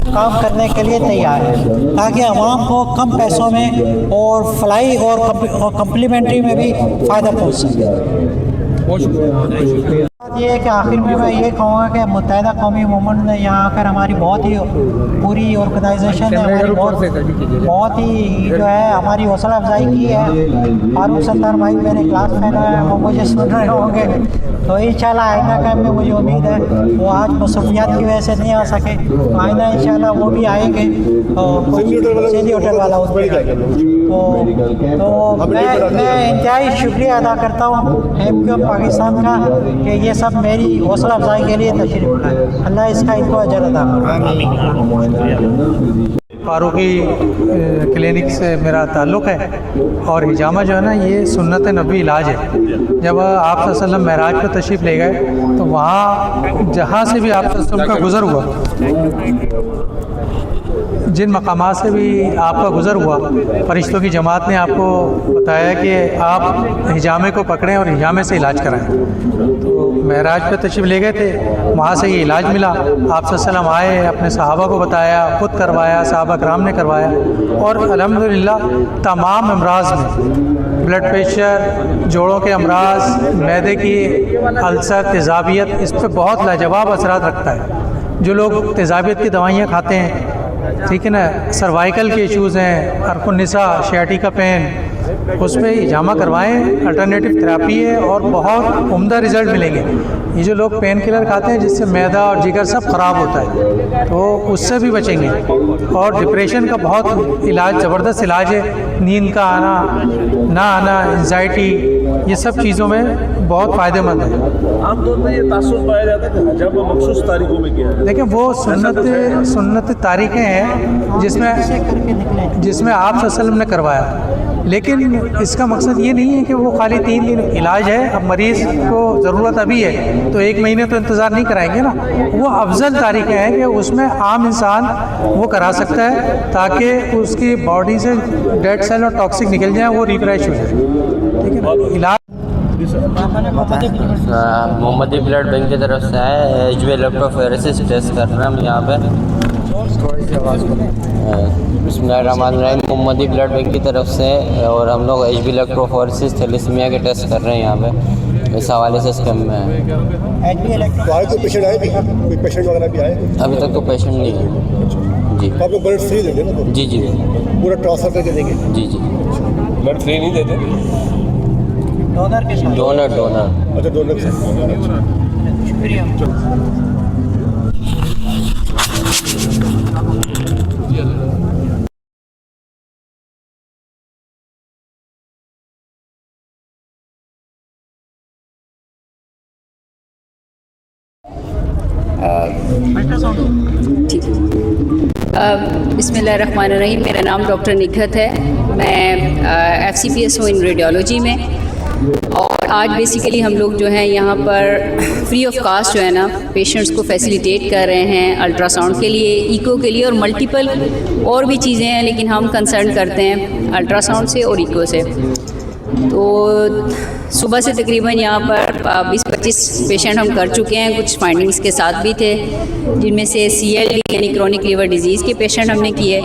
काम करने के लिए तैयार है, ताकि आवाम को कम पैसों में और फ्लाई और कम्प्लीमेंट्री में भी फ़ायदा पहुँच सके। ये है कि आखिर में मैं ये कहूँगा कि मुत्तहिदा कौमी मूवमेंट ने यहाँ आकर हमारी बहुत ही पूरी ऑर्गेनाइजेशन ने हमारी बहुत ही जो है हमारी हौसला अफजाई की है। फारूक सत्तार भाई मेरे क्लास में है, वो मुझे सुन रहे होंगे, तो इंशाल्लाह आइंदा कैंप में मुझे उम्मीद है वो आज मसरूफियात की वजह से नहीं आ सके, तो आइंदा इंशाल्लाह वो भी आएंगे। सिंधी होटल वाला तो मैं इंतहाई शुक्रिया अदा करता हूँ MQM पाकिस्तान का कि ये सब मेरी हौसला अफजाई के लिए तशरीफ़ लाए। अल्लाह इसका इनको अजर अदा करे। फारूकी क्लिनिक से मेरा ताल्लुक़ है, और हिजामा जो है ना ये सुन्नत नबी इलाज है। जब आप सल्लल्लाहु अलैहि वसल्लम महराज पर तशरीफ़ ले गए तो वहाँ जहाँ से भी आप सल्लल्लाहु अलैहि वसल्लम का गुज़र हुआ, जिन मकामात से भी आपका गुज़र हुआ, फरिश्तों की जमात ने आपको बताया कि आप हिजामे को पकड़ें और हिजामे से इलाज कराएं। तो महराज पे तशरीफ़ ले गए थे, वहाँ से ये इलाज मिला। आप सल्लल्लाहु अलैहि वसल्लम आए, अपने सहाबा को बताया, ख़ुद करवाया, सहाबा कराम ने करवाया, और अल्हम्दुलिल्लाह तमाम अमराज में ब्लड प्रेशर, जोड़ों के अमराज, मैदे की अल्सर, तेज़ाबियत, इस पर बहुत लाजवाब असरात रखता है। जो लोग तेज़ाबियत की दवाइयाँ खाते हैं, ठीक है ना, सर्वाइकल के इश्यूज़ हैं, अरकुन्निसा, शियाटिका पेन, उस पर हिजामा करवाएं, अल्टरनेटिव थेरापी है और बहुत उम्दा रिज़ल्ट मिलेंगे। ये जो लोग पेन किलर खाते हैं जिससे मैदा और जिगर सब ख़राब होता है, तो उससे भी बचेंगे। और डिप्रेशन का बहुत इलाज, ज़बरदस्त इलाज है। नींद का आना ना आना, एंजाइटी, ये सब चीज़ों में बहुत फ़ायदेमंद है। आमतौर पर ये तासुर पाया जाता है कि हजब मखसूस तारीखों में किया है। देखिए वो सुन्नत तारीखें हैं जिसमें आप वसल्लम ने करवाया, लेकिन इसका मकसद ये नहीं है कि वो खाली 3 दिन इलाज है। अब मरीज़ को ज़रूरत अभी है तो 1 महीने तो इंतज़ार नहीं कराएंगे ना। वो अफजल तारीखें हैं कि उसमें आम इंसान वो करा सकता है ताकि उसकी बॉडी से डेड सेल और टॉक्सिक निकल जाए, वो रिफ्रेश हो जाए। ठीक है ना। इलाज मोहम्मदी ब्लड बैंक की तरफ से है, एचबी इलेक्ट्रोफोरेसिस टेस्ट कर रहे हैं हम यहाँ पे। बिस्मिल्लाहिर्रहमानिर्रहीम, मोहम्मदी ब्लड बैंक की तरफ से, और हम लोग एचबी इलेक्ट्रोफोरेसिस थैलेसीमिया के टेस्ट कर रहे हैं यहाँ पे। इस हवाले से इस कैम्प में है। कोई पेशेंट आए भी? कोई पेशेंट वगैरह भी आए? अभी तक तो पेशेंट नहीं है जी। आप लोग ब्लड फ्री देंगे ना? जी जी पूरा ट्रांसफर करके देंगे? जी जी। ब्लड फ्री नहीं देते? डोनर के साथ? डोनर। अच्छा, डोनर के साथ। शुक्रिया। बिस्मिल्लाहिर्रहमानिर्रहीम, मेरा नाम डॉक्टर निखत है। मैं FCPS हूँ इन रेडियोलॉजी में, और आज बेसिकली हम लोग जो हैं यहाँ पर फ्री ऑफ कास्ट जो है ना पेशेंट्स को फैसिलिटेट कर रहे हैं अल्ट्रासाउंड के लिए, इको के लिए, और मल्टीपल और भी चीज़ें हैं, लेकिन हम कंसर्न करते हैं अल्ट्रासाउंड से और इको से। तो सुबह से तकरीबन यहाँ पर 20-25 पेशेंट हम कर चुके हैं, कुछ फाइंडिंग्स के साथ भी थे, जिनमें से CLD यानी क्रोनिक लीवर डिजीज़ के पेशेंट हमने किए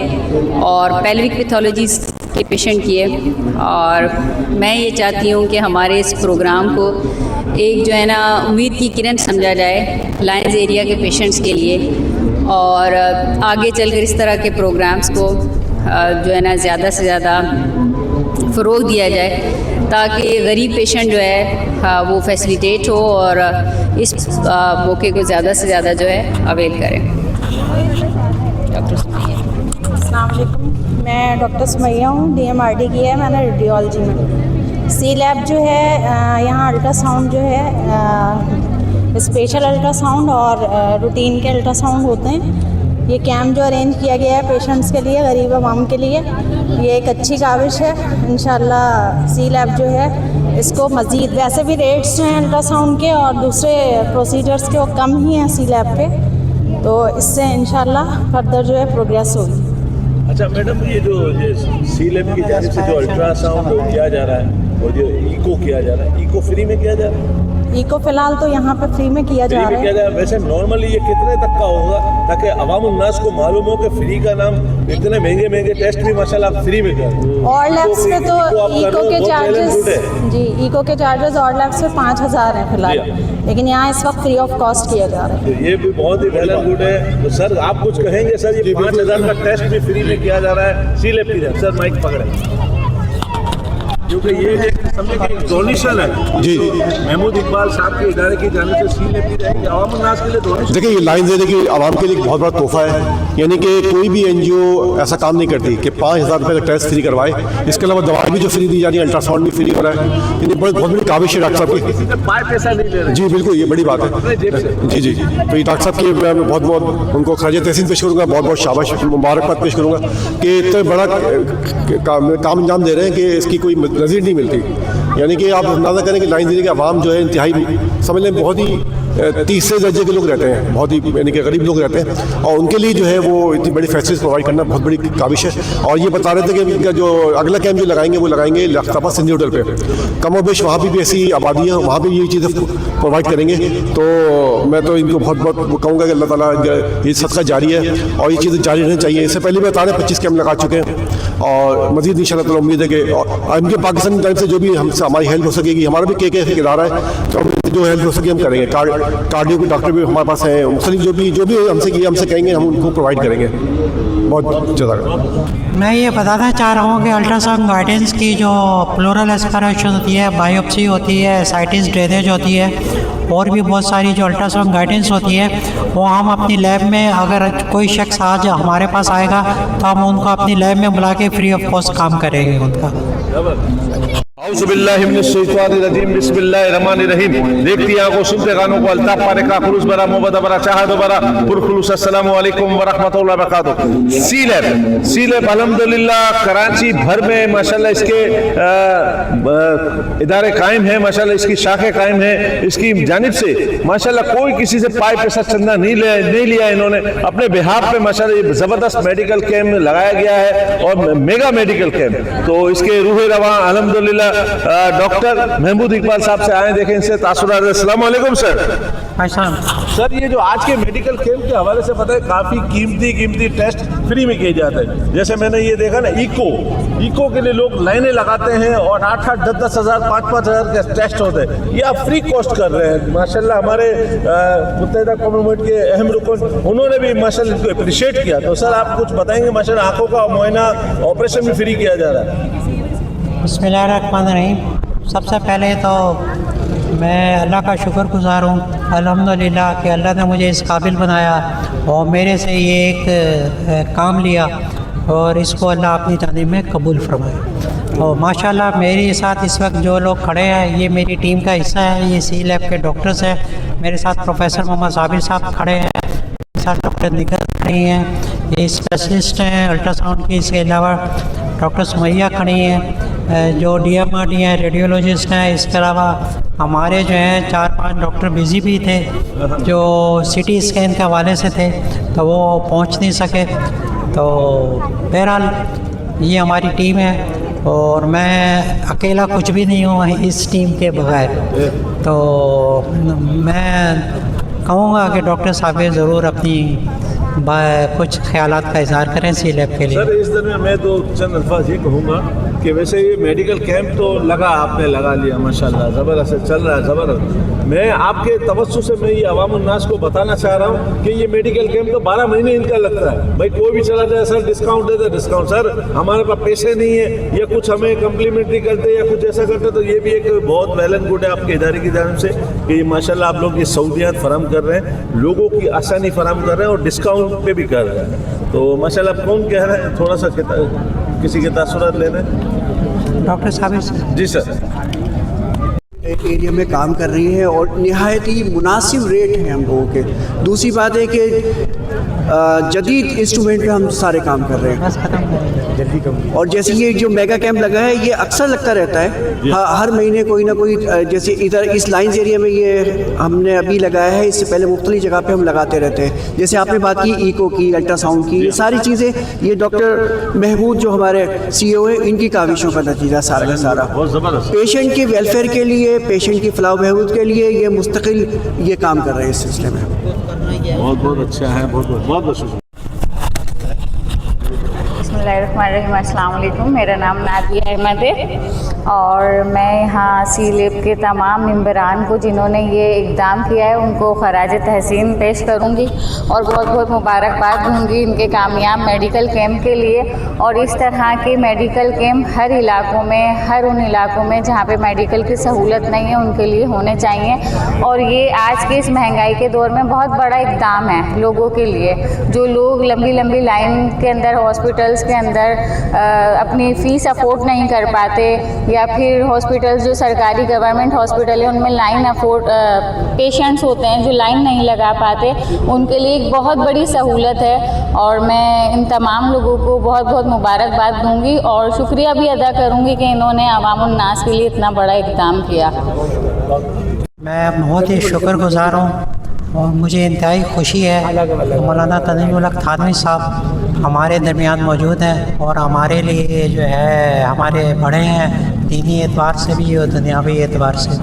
और पेल्विक पैथोलॉजीज़ के पेशेंट किए। और मैं ये चाहती हूँ कि हमारे इस प्रोग्राम को एक जो है ना उम्मीद की किरण समझा जाए लायंस एरिया के पेशेंट्स के लिए, और आगे चलकर इस तरह के प्रोग्राम्स को जो है ना ज़्यादा से ज़्यादा फ़रोग़ दिया जाए, ताकि गरीब पेशेंट जो है वो फैसिलिटेट हो और इस मौके को ज़्यादा से ज़्यादा जो है अवेल करें। अस्सलाम वालेकुम, मैं डॉक्टर सुमैया हूँ, DMRD की है मैंने रेडियोलॉजी में। सी लैब जो है यहाँ अल्ट्रासाउंड जो है स्पेशल अल्ट्रासाउंड और रूटीन के अल्ट्रासाउंड होते हैं। ये कैंप जो अरेंज किया गया है पेशेंट्स के लिए, गरीब आवाम के लिए, ये एक अच्छी काविश है। इंशाल्लाह सी लैब जो है इसको मज़ीद, वैसे भी रेट्स जो हैं अल्ट्रासाउंड के और दूसरे प्रोसीजर्स के वो कम ही हैं सी लैब पे, तो इससे इंशाल्लाह फर्दर जो है प्रोग्रेस होगी। अच्छा मैडम, ये जो सी लैब की जानिब से जो अल्ट्रासाउंड किया जा रहा है और जो इको किया जा रहा है, इको फ्री में किया जा रहा है? इको फ़िलहाल तो यहाँ पे फ्री में किया जा रहा है। वैसे नॉर्मली ये कितने तक का होगा, ताकि अवाम उन्नास को मालूम हो कि फ्री का नाम इतने महंगे महंगे टेस्ट भी माशाल्लाह आप फ्री में कर। और लैब्स पे तो इको के चार्जेस, जी इको के चार्जेस और लैब्स पे 5000 हैं फिलहाल, लेकिन यहाँ इस वक्त फ्री ऑफ कॉस्ट किया जा रहा है। ये भी बहुत ही वेल एंड गुड है। तो सर आप कुछ कहेंगे? सर ये 5000 का टेस्ट भी फ्री में किया जा रहा है सी लैब की तरफ। सर माइक पकड़े, क्योंकि ये एक डोनेशन है जी, महमूद इकबाल साहब के इदारे की जाने से सी लैब की जाएगी आवाम उन्नास के लिए डोनेशन। देखिए, ये लाइन देने की आवाम के लिए बहुत बड़ा तोहफा है। यानी कि कोई भी NGO ऐसा काम नहीं करती कि 5000 रुपये का टेस्ट फ्री करवाए। इसके अलावा दवाई भी जो फ्री दी जा रही है, अल्ट्रासाउंड भी फ्री हो रहा है। यानी बहुत बड़ी काविश है डॉक्टर साहब की। पैसा नहीं ले रहे। जी बिल्कुल, ये बड़ी बात है। जी जी, तो ये डॉक्टर साहब की मैं बहुत बहुत उनको खराज तहसीन पेश करूँगा, बहुत बहुत शाबाश मुबारकबाद पेश करूँगा कि इतना बड़ा काम अंजाम दे रहे हैं कि इसकी कोई नज़ीर नहीं मिलती। यानी कि आप अंदाज़ा करें कि लाइन देने के अवाम जो है इंतहाई समझ लें बहुत ही तीसरे दर्जे के लोग रहते हैं, बहुत ही यानी कि गरीब लोग रहते हैं, और उनके लिए जो है वो इतनी बड़ी फैसिलिटीज प्रोवाइड करना बहुत बड़ी काविश है। और ये बता रहे थे कि इनका जो अगला कैंप जो लगाएंगे वो लगाएंगे लखताबाद सिंधी होटल पे, कम और बेश वहाँ भी ऐसी आबादी है, वहाँ भी ये चीज़ें प्रोवाइड करेंगे। तो मैं तो इनको बहुत बहुत कहूँगा कि अल्लाह ताला ये सदका जारी है और ये चीज़ें जारी रहनी चाहिए। इससे पहले भी बता रहे 25 कैंप लगा चुके हैं और मज़ीद इंशाअल्लाह ताला उम्मीद है कि इनके पाकिस्तान टाइम से जो भी हमसे हमारी हेल्प हो सकेगी, हमारा भी के इदारा है, तो जो हेल्प हो सके हम करेंगे। कार्डियो के डॉक्टर भी हमारे पास हैं, मुख्तलिफ जो भी हमसे कहेंगे हम उनको प्रोवाइड करेंगे। बहुत ज़्यादा। मैं ये बताना चाह रहा हूँ कि अल्ट्रासाउंड गाइडेंस की जो प्लूरल एस्पिरेशन होती है, बायोप्सी होती है, साइटिस ड्रेनेज होती है और भी बहुत सारी जो अल्ट्रासाउंड गाइडेंस होती है वो हम अपनी लैब में, अगर कोई शख्स आज हमारे पास आएगा तो हम उनको अपनी लैब में बुला के फ्री ऑफ कॉस्ट काम करेंगे उनका। बिस्मिल्लाहिर्रहमानिर्रहीम। देखती आंखों सुनते कानों को अल्ताफ पारे का खुलूस बरा मोहब्बत बरा चाहत बरा पुरखुलूस अस्सलाम वालेकुम व रहमतुल्लाहि व बरकातहू। सी लैब अल्हम्दुलिल्लाह कराची भर में माशाल्लाह इसके इदारे कायम हैं, माशाल्लाह इसकी शाखें कायम हैं। इसकी जानिब से माशाल्लाह कोई किसी से पाई पैसा चंदा नहीं लिया इन्होंने। अपने बिहाफ पे माशाल्लाह ये ज़बरदस्त मेडिकल कैंप लगाया गया है और मेगा मेडिकल कैंप। तो इसके रूह रवां अल्हम्दुलिल्लाह डॉक्टर महमूद इकबाल साहब से आए, देखें इनसे तासुरात। अस्सलाम वालेकुम सर। सर ये जो आज के मेडिकल कैंप के हवाले से पता है काफ़ी कीमती टेस्ट फ्री में किए जाते हैं। जैसे मैंने ये देखा ना, इको के लिए लोग लाइनें लगाते हैं और 8-8, 10-10 हज़ार, 5-5 हज़ार के टेस्ट होते हैं। ये आप फ्री कॉस्ट कर रहे हैं माशाल्लाह। हमारे मुत्तहिदा कौम के अहम रुकन उन्होंने भी माशाल्लाह इसको अप्रिशिएट किया। तो सर आप कुछ बताएंगे? माशाल्लाह आँखों का मुआयना, ऑपरेशन भी फ्री किया जा रहा है। बिस्मिल्लाहिर्रहमानिर्रहीम। सबसे पहले तो मैं अल्लाह का शुक्रगुज़ार हूँ अल्हम्दुलिल्लाह कि अल्लाह ने मुझे इस काबिल बनाया और मेरे से ये एक काम लिया और इसको अल्लाह अपनी जानिब में कबूल फरमाए। और माशाल्लाह मेरे साथ इस वक्त जो लोग खड़े हैं ये मेरी टीम का हिस्सा है। ये सी लैब के डॉक्टर्स हैं। मेरे साथ प्रोफेसर मोहम्मद साबिर साहब खड़े हैं, मेरे साथ डॉक्टर निखत खड़ी हैं, ये स्पेशलिस्ट हैं अल्ट्रासाउंड की। इसके अलावा डॉक्टर सुमैया खड़ी हैं जो DMRD हैं, रेडियोलॉजिस्ट हैं। इसके अलावा हमारे जो हैं 4-5 डॉक्टर बिजी भी थे जो CT स्कैन के हवाले से थे तो वो पहुंच नहीं सके। तो बहरहाल ये हमारी टीम है और मैं अकेला कुछ भी नहीं हूँ इस टीम के बगैर। तो मैं कहूँगा कि डॉक्टर साहब ज़रूर अपनी कुछ ख्यालात का इज़हार करें सी लैब के लिए। सर इस दरमियान मैं तो चंद अल्फाज ये कहूँगा कि वैसे ये मेडिकल कैंप तो आपने लगा लिया माशाल्लाह, ज़बरदस्त चल रहा है, ज़बरदस्त। मैं आपके तवज्जो से मैं ये अवाम उन्नास को बताना चाह रहा हूँ कि ये मेडिकल कैंप तो 12 महीने इनका लगता है। भाई कोई भी चला जाए सर डिस्काउंट दे दे, डिस्काउंट सर हमारे पास पैसे नहीं है या कुछ हमें कम्प्लीमेंट्री करते या कुछ ऐसा करते। तो ये भी एक बहुत वेल एंड गुड है आपके इदारे की जानिब से कि माशाल्लाह आप लोग ये सहूलियात फराम कर रहे हैं, लोगों की आसानी फराम कर रहे हैं और डिस्काउंट पे भी कर रहे हैं। तो माशाल्लाह कौन कह रहे हैं, थोड़ा सा किसी के तासुरात ले रहे हैं? डॉक्टर साहब। जी सर। एक एरिया में काम कर रही है और निहायत ही मुनासिब रेट हैं हम लोगों के। दूसरी बात है कि जदीद इंस्ट्रूमेंट पे हम सारे काम कर रहे हैं जल्दी कम। और जैसे ये जो मेगा कैंप लगा है ये अक्सर लगता रहता है हर महीने कोई ना कोई। जैसे इधर इस लाइन्स एरिया में ये हमने अभी लगाया है, इससे पहले मुख्तलिफ जगह पे हम लगाते रहते हैं। जैसे आपने बात की इको की, अल्ट्रासाउंड की, ये सारी चीज़ें ये डॉक्टर महमूद जो हमारे CEO हैं इनकी काविशों का नतीजा सारा का सारा। पेशेंट के वेलफेयर के लिए, पेशेंट की फलाह बहबूद के लिए ये मुस्तकिल ये काम कर रहे हैं इस सिलसिले में। बहुत बहुत अच्छा है, बहुत बहुत शुक्रिया। बिस्मिल्लाहिर्रहमानिर्रहीम। अस्सलाम वालेकुम। मेरा नाम नादिया अहमद है और मैं यहाँ सी लैब के तमाम मेंबरान को जिन्होंने ये इक़दाम किया है उनको खराज तहसीन पेश करूँगी और बहुत बहुत मुबारकबाद दूँगी इनके कामयाब मेडिकल कैंप के लिए। और इस तरह के मेडिकल कैंप हर इलाकों में, हर उन इलाकों में जहाँ पे मेडिकल की सहूलत नहीं है उनके लिए होने चाहिए। और ये आज के इस महंगाई के दौर में बहुत बड़ा इक़दाम है लोगों के लिए, जो लोग लंबी लंबी लाइन के अंदर हॉस्पिटल्स के अंदर अपनी फ़ीस अफोर्ड नहीं कर पाते या फिर हॉस्पिटल्स जो सरकारी गवर्नमेंट हॉस्पिटल है उनमें लाइन पेशेंट्स होते हैं जो लाइन नहीं लगा पाते, उनके लिए एक बहुत बड़ी सहूलत है। और मैं इन तमाम लोगों को बहुत बहुत मुबारकबाद दूंगी और शुक्रिया भी अदा करूंगी कि इन्होंने अवाम उन्नास के लिए इतना बड़ा इक़दाम किया। मैं बहुत ही शुक्रगुज़ार हूँ और मुझे इंतहाई खुशी है मौलाना तनवीरुल हक थानवी साहब हमारे दरमियान मौजूद हैं और हमारे लिए जो है हमारे बड़े हैं दीनी एतबार से भी और दुनियावी एतबार से भी।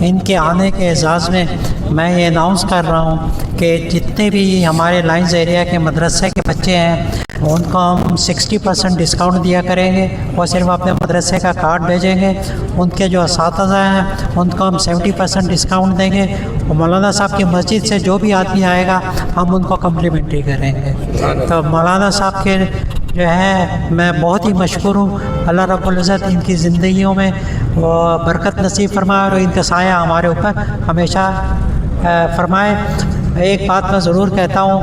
इनके आने के एजाज़ में मैं ये अनाउंस कर रहा हूँ कि जितने भी हमारे लाइन्स एरिया के मदरसे के बच्चे हैं उनको हम 60% डिस्काउंट दिया करेंगे और सिर्फ अपने मदरसे का कार्ड भेजेंगे। उनके जो असातिज़ा हैं उनको हम 70% डिस्काउंट देंगे और मौलाना साहब की मस्जिद से जो भी आदमी आएगा हम उनको कम्प्लीमेंट्री करेंगे। तो मौलाना साहब के जो है मैं बहुत ही मशहूर हूँ। अल्लाह रब्बुल इज़्ज़त इनकी ज़िंदगियों में वो बरकत नसीब फरमाए और इनका साया हमारे ऊपर हमेशा फरमाए। एक बात मैं ज़रूर कहता हूँ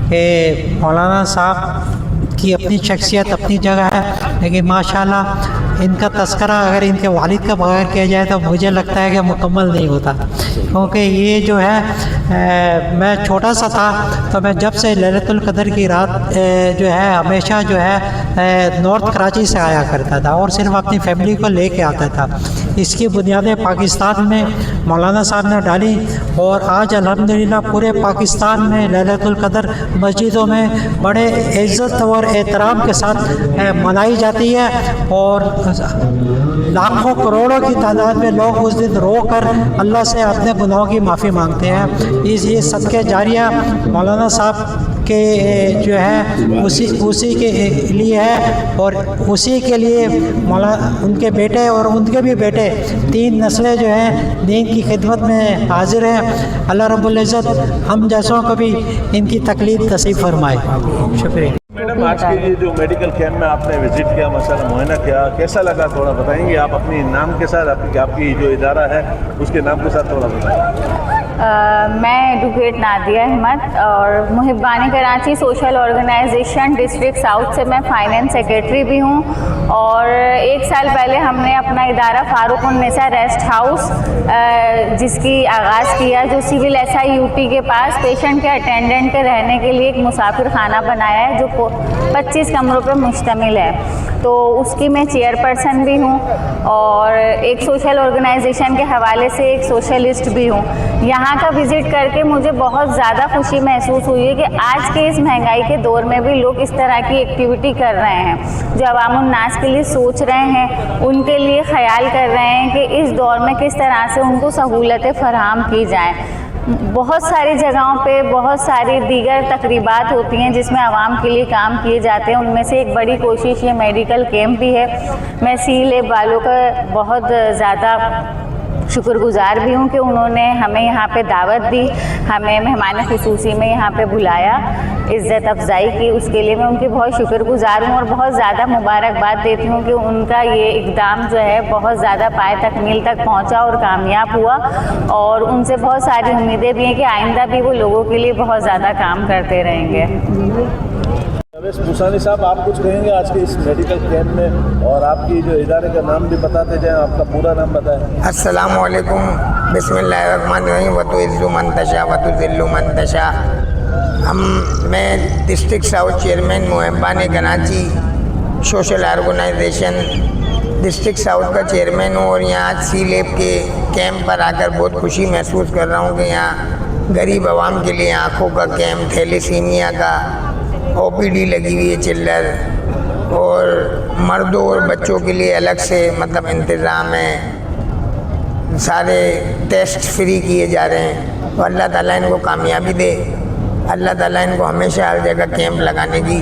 कि मौलाना साहब की अपनी शख्सियत अपनी जगह है, लेकिन माशाल्लाह इनका तस्करा अगर इनके वालिद का बगैर किया जाए तो मुझे लगता है कि मुकम्मल नहीं होता, क्योंकि ये जो है मैं छोटा सा था तो मैं जब से लैलतुल क़द्र की रात जो है हमेशा जो है नॉर्थ कराची से आया करता था और सिर्फ अपनी फैमिली को लेके आता था। इसकी बुनियादें पाकिस्तान में मौलाना साहब ने डाली और आज अल्हम्दुलिल्लाह पूरे पाकिस्तान में लैलतुल क़द्र मस्जिदों में बड़े इज़्ज़त और एहतराम के साथ मनाई जाती है और लाखों करोड़ों की तादाद में लोग उस दिन रो कर अल्लाह से अपने गुनाहों की माफ़ी मांगते हैं। ये सदक़े जारिया मौलाना साहब के जो है उसी के लिए है और उसी के लिए उनके बेटे और उनके भी बेटे 3 नस्लें जो हैं दीन की खिदमत में हाजिर हैं। अल्लाह रब्बुल इज़्ज़त हम जैसों को भी इनकी तकलीफ नसीब फरमाए। शुक्रिया। मैडम, आज के ये जो मेडिकल कैंप में आपने विजिट किया, मसला मुआयना किया, कैसा लगा थोड़ा बताएंगे? आप अपनी नाम के साथ आपकी जो इदारा है उसके नाम के साथ थोड़ा बताएंगे। मैं एडवोकेट नादिया अहमद और Muhibban Karachi social organisation district south से मैं फाइनेंस सेक्रेटरी भी हूँ। और 1 साल पहले हमने अपना इदारा फारूकुन्निसा रेस्ट हाउस जिसकी आगाज़ किया, जो सिविल SIUT के पास पेशेंट के अटेंडेंट के रहने के लिए एक मुसाफिर खाना बनाया है जो 25 कमरों पर मुश्तमिल है। तो उसकी मैं चेयरपर्सन भी हूँ और एक सोशल ऑर्गेनाइजेशन के हवाले से एक सोशलिस्ट भी हूँ। यहाँ का विज़िट करके मुझे बहुत ज़्यादा खुशी महसूस हुई है कि आज के इस महंगाई के दौर में भी लोग इस तरह की एक्टिविटी कर रहे हैं, जो अवामुन्नास के लिए सोच रहे हैं, उनके लिए ख्याल कर रहे हैं कि इस दौर में किस तरह से उनको सहूलतें फराहम की जाएँ। बहुत सारी जगहों पे बहुत सारी दीगर तकरीबात होती हैं जिसमें आवाम के लिए काम किए जाते हैं। उनमें से एक बड़ी कोशिश ये मेडिकल कैंप भी है। मैं CLAB वालों का बहुत ज़्यादा शुक्रगुज़ार भी हूँ कि उन्होंने हमें यहाँ पे दावत दी, हमें मेहमान खुसूसी में यहाँ पे बुलाया, इज़्ज़त अफजाई की, उसके लिए मैं उनकी बहुत शुक्रगुज़ार हूँ और बहुत ज़्यादा मुबारकबाद देती हूँ कि उनका ये इक़दाम जो है बहुत ज़्यादा पाए तकमील तक पहुँचा और कामयाब हुआ। और उनसे बहुत सारी उम्मीदें भी हैं कि आइंदा भी वो लोगों के लिए बहुत ज़्यादा काम करते रहेंगे। मुसानी साहब, आप कुछ कहेंगे आज के इस मेडिकल कैंप में, और आपकी जो इदारे का नाम भी बताते जाएं, आपका पूरा नाम बताएं। अस्सलामु अलैकुम, बिस्मिल्लाहिर्रहमानिर्रहीम, वतुइज़्ज़ु मन तशा वतुज़िल्लु मन तशा। मैं district south chairman Muhibban Karachi social organisation district south का चेयरमैन हूँ और यहाँ आज CLAB के कैंप पर आकर बहुत खुशी महसूस कर रहा हूँ कि यहाँ गरीब आवाम के लिए आँखों का कैंप, थैलेसीमिया का OPD लगी हुई है चिल्लर, और मर्दों और बच्चों के लिए अलग से मतलब इंतज़ाम है, सारे टेस्ट फ्री किए जा रहे हैं। तो अल्लाह ताला इनको कामयाबी दे, अल्लाह ताला इनको हमेशा हर जगह कैंप लगाने की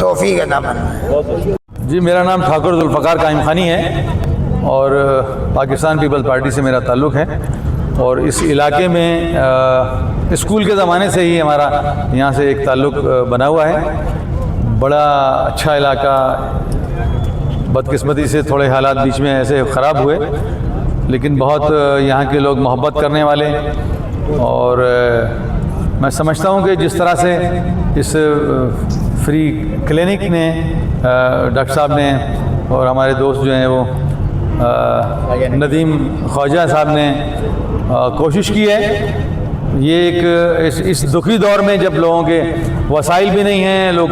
तौफीक अता फरमाए। जी, मेरा नाम ठाकुर जुल्फ़कार कायम खानी है और पाकिस्तान पीपल्स पार्टी से मेरा ताल्लुक़ है। और इस इलाके में स्कूल के ज़माने से ही हमारा यहाँ से एक ताल्लुक़ बना हुआ है। बड़ा अच्छा इलाका, बदकिस्मती से थोड़े हालात बीच में ऐसे ख़राब हुए, लेकिन बहुत यहाँ के लोग मोहब्बत करने वाले, और मैं समझता हूँ कि जिस तरह से इस फ्री क्लिनिक ने डॉक्टर साहब ने और हमारे दोस्त जो हैं वो नदीम ख्वाजा साहब ने कोशिश की है, ये एक इस दुखी दौर में जब लोगों के वसाइल भी नहीं हैं, लोग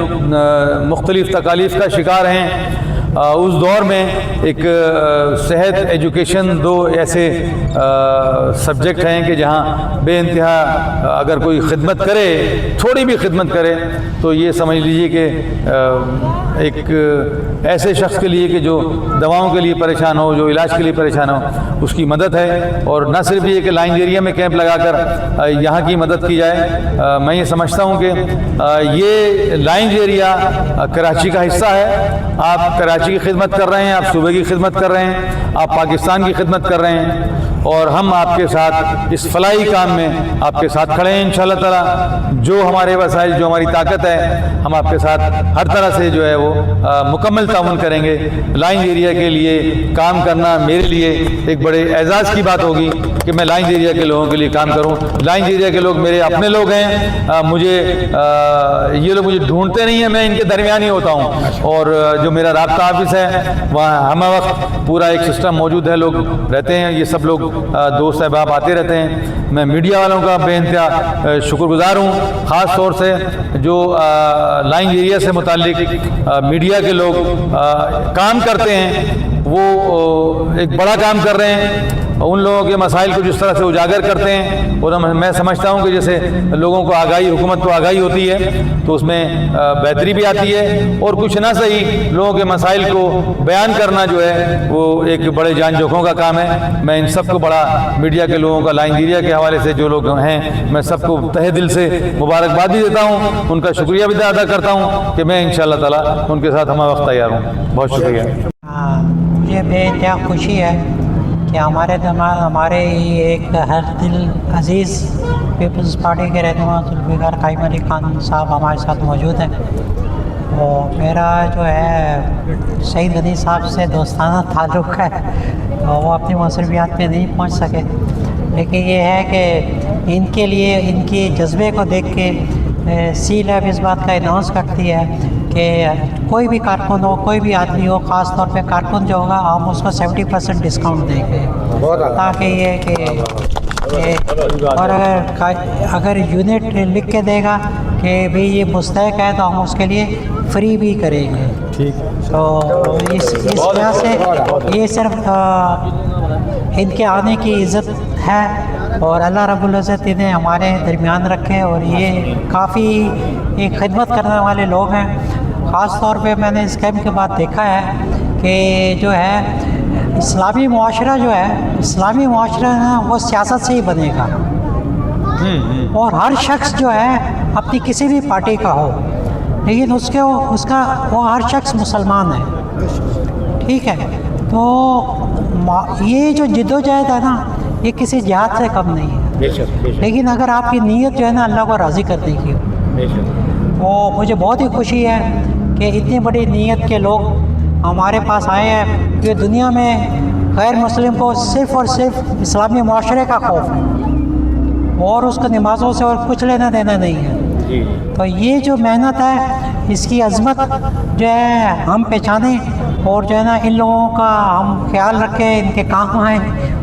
मुख्तलिफ़ तकालीफ का शिकार हैं, उस दौर में एक सेहत एजुकेशन दो ऐसे सब्जेक्ट हैं कि जहाँ बेइंतहा अगर कोई खिदमत करे, थोड़ी भी खिदमत करे, तो ये समझ लीजिए कि एक ऐसे शख्स के लिए कि जो दवाओं के लिए परेशान हो, जो इलाज के लिए परेशान हो, उसकी मदद है। और न सिर्फ ये कि लाइंज एरिया में कैंप लगाकर यहाँ की मदद की जाए, मैं ये समझता हूँ कि ये लाइंज एरिया कराची का हिस्सा है। आप कराची कराची की खिदमत कर रहे हैं, आप सूबे की खिदमत कर रहे हैं, आप पाकिस्तान की खिदमत कर रहे हैं, और हम आपके साथ इस फलाही काम में आपके साथ खड़े हैं इंशाअल्लाह ताला। जो हमारे वसाइल, जो हमारी ताकत है, हम आपके साथ हर तरह से जो है वो मुकम्मल ताउन करेंगे। लाइंस एरिया के लिए काम करना मेरे लिए एक बड़े एजाज़ की बात होगी कि मैं लाइंस एरिया के लोगों के लिए काम करूं। लाइंस एरिया के लोग मेरे अपने लोग हैं, ये लोग मुझे ढूंढते नहीं हैं, मैं इनके दरमियान ही होता हूं। और जो मेरा राब्ता ऑफिस है वहाँ हम वक्त पूरा एक सिस्टम मौजूद है, लोग रहते हैं, ये सब लोग दोस्त अहबाब आते रहते हैं। मैं मीडिया वालों का बेइंतहा शुक्रगुजार हूँ, ख़ास तौर से जो लाइंस एरिया से मुताल्लिक मीडिया के लोग काम करते हैं, वो एक बड़ा काम कर रहे हैं। उन लोगों के मसाइल को जिस तरह से उजागर करते हैं, और मैं समझता हूँ कि जैसे लोगों को आगाही, हुकूमत को आगाही होती है तो उसमें बेहतरी भी आती है, और कुछ ना सही लोगों के मसाइल को बयान करना जो है वो एक बड़े जान जोखों का काम है। मैं इन सबको बड़ा मीडिया के लोगों का, लाइंस एरिया के हवाले से जो लोग हैं, मैं सबको तहे दिल से मुबारकबाद भी देता हूँ, उनका शुक्रिया भी अदा करता हूँ कि मैं इंशाअल्लाह ताला उनके साथ हम वक्त तैयार हूँ। बहुत शुक्रिया। मुझे बेइंतहा खुशी है कि हमारे एक हर दिल अजीज़ पीपल्स पार्टी के रहनुमा जुल्फ़िकार कायम अली खान साहब हमारे साथ मौजूद हैं। और मेरा जो है शहीद गनी साहब से दोस्ताना ताल्लुक़ है, तो वो अपनी मसरूफियात में नहीं पहुंच सके, लेकिन ये है कि इनके लिए, इनके जज्बे को देख के सी लैब इस बात का अनाउंस करती है कि कोई भी कारकुन हो, कोई भी आदमी हो, ख़ास तौर पे कारकुन जो होगा हम उसको 70% डिस्काउंट देंगे, ताकि ये कि और अगर यूनिट लिख के देगा कि भाई ये मुस्तहक है तो हम उसके लिए फ्री भी करेंगे। ठीक, तो इस वजह से ये सिर्फ इनके आने की इज़्ज़त है, और अल्लाह रब्बुल इज़्ज़त इन्हें हमारे दरमियान रखे, और ये काफ़ी एक खिदमत करने वाले लोग हैं। ख़ास तौर पे मैंने इस कैम्प के बाद देखा है कि जो है इस्लामी मुआशरा जो है, इस्लामी मुआशरा ना वो सियासत से ही बनेगा, और हर शख्स जो है अपनी किसी भी पार्टी का हो, लेकिन वो हर शख्स मुसलमान है, ठीक है। तो ये जो जिद्दोजहद है ना, ये किसी जिहाद से कम नहीं है, लेकिन अगर आपकी नीयत जो है ना अल्लाह को राज़ी करने की हो, तो मुझे बहुत ही खुशी है कि इतनी बड़ी नीयत के लोग हमारे पास आए हैं कि दुनिया में गैर मुस्लिम को सिर्फ़ और सिर्फ इस्लामी मुआशरे का खौफ है, और उसको नमाज़ों से और कुछ लेना देना नहीं है। तो ये जो मेहनत है, इसकी अज़मत जो है हम पहचाने, और जो है ना इन लोगों का हम ख्याल रखें, इनके काम आएँ,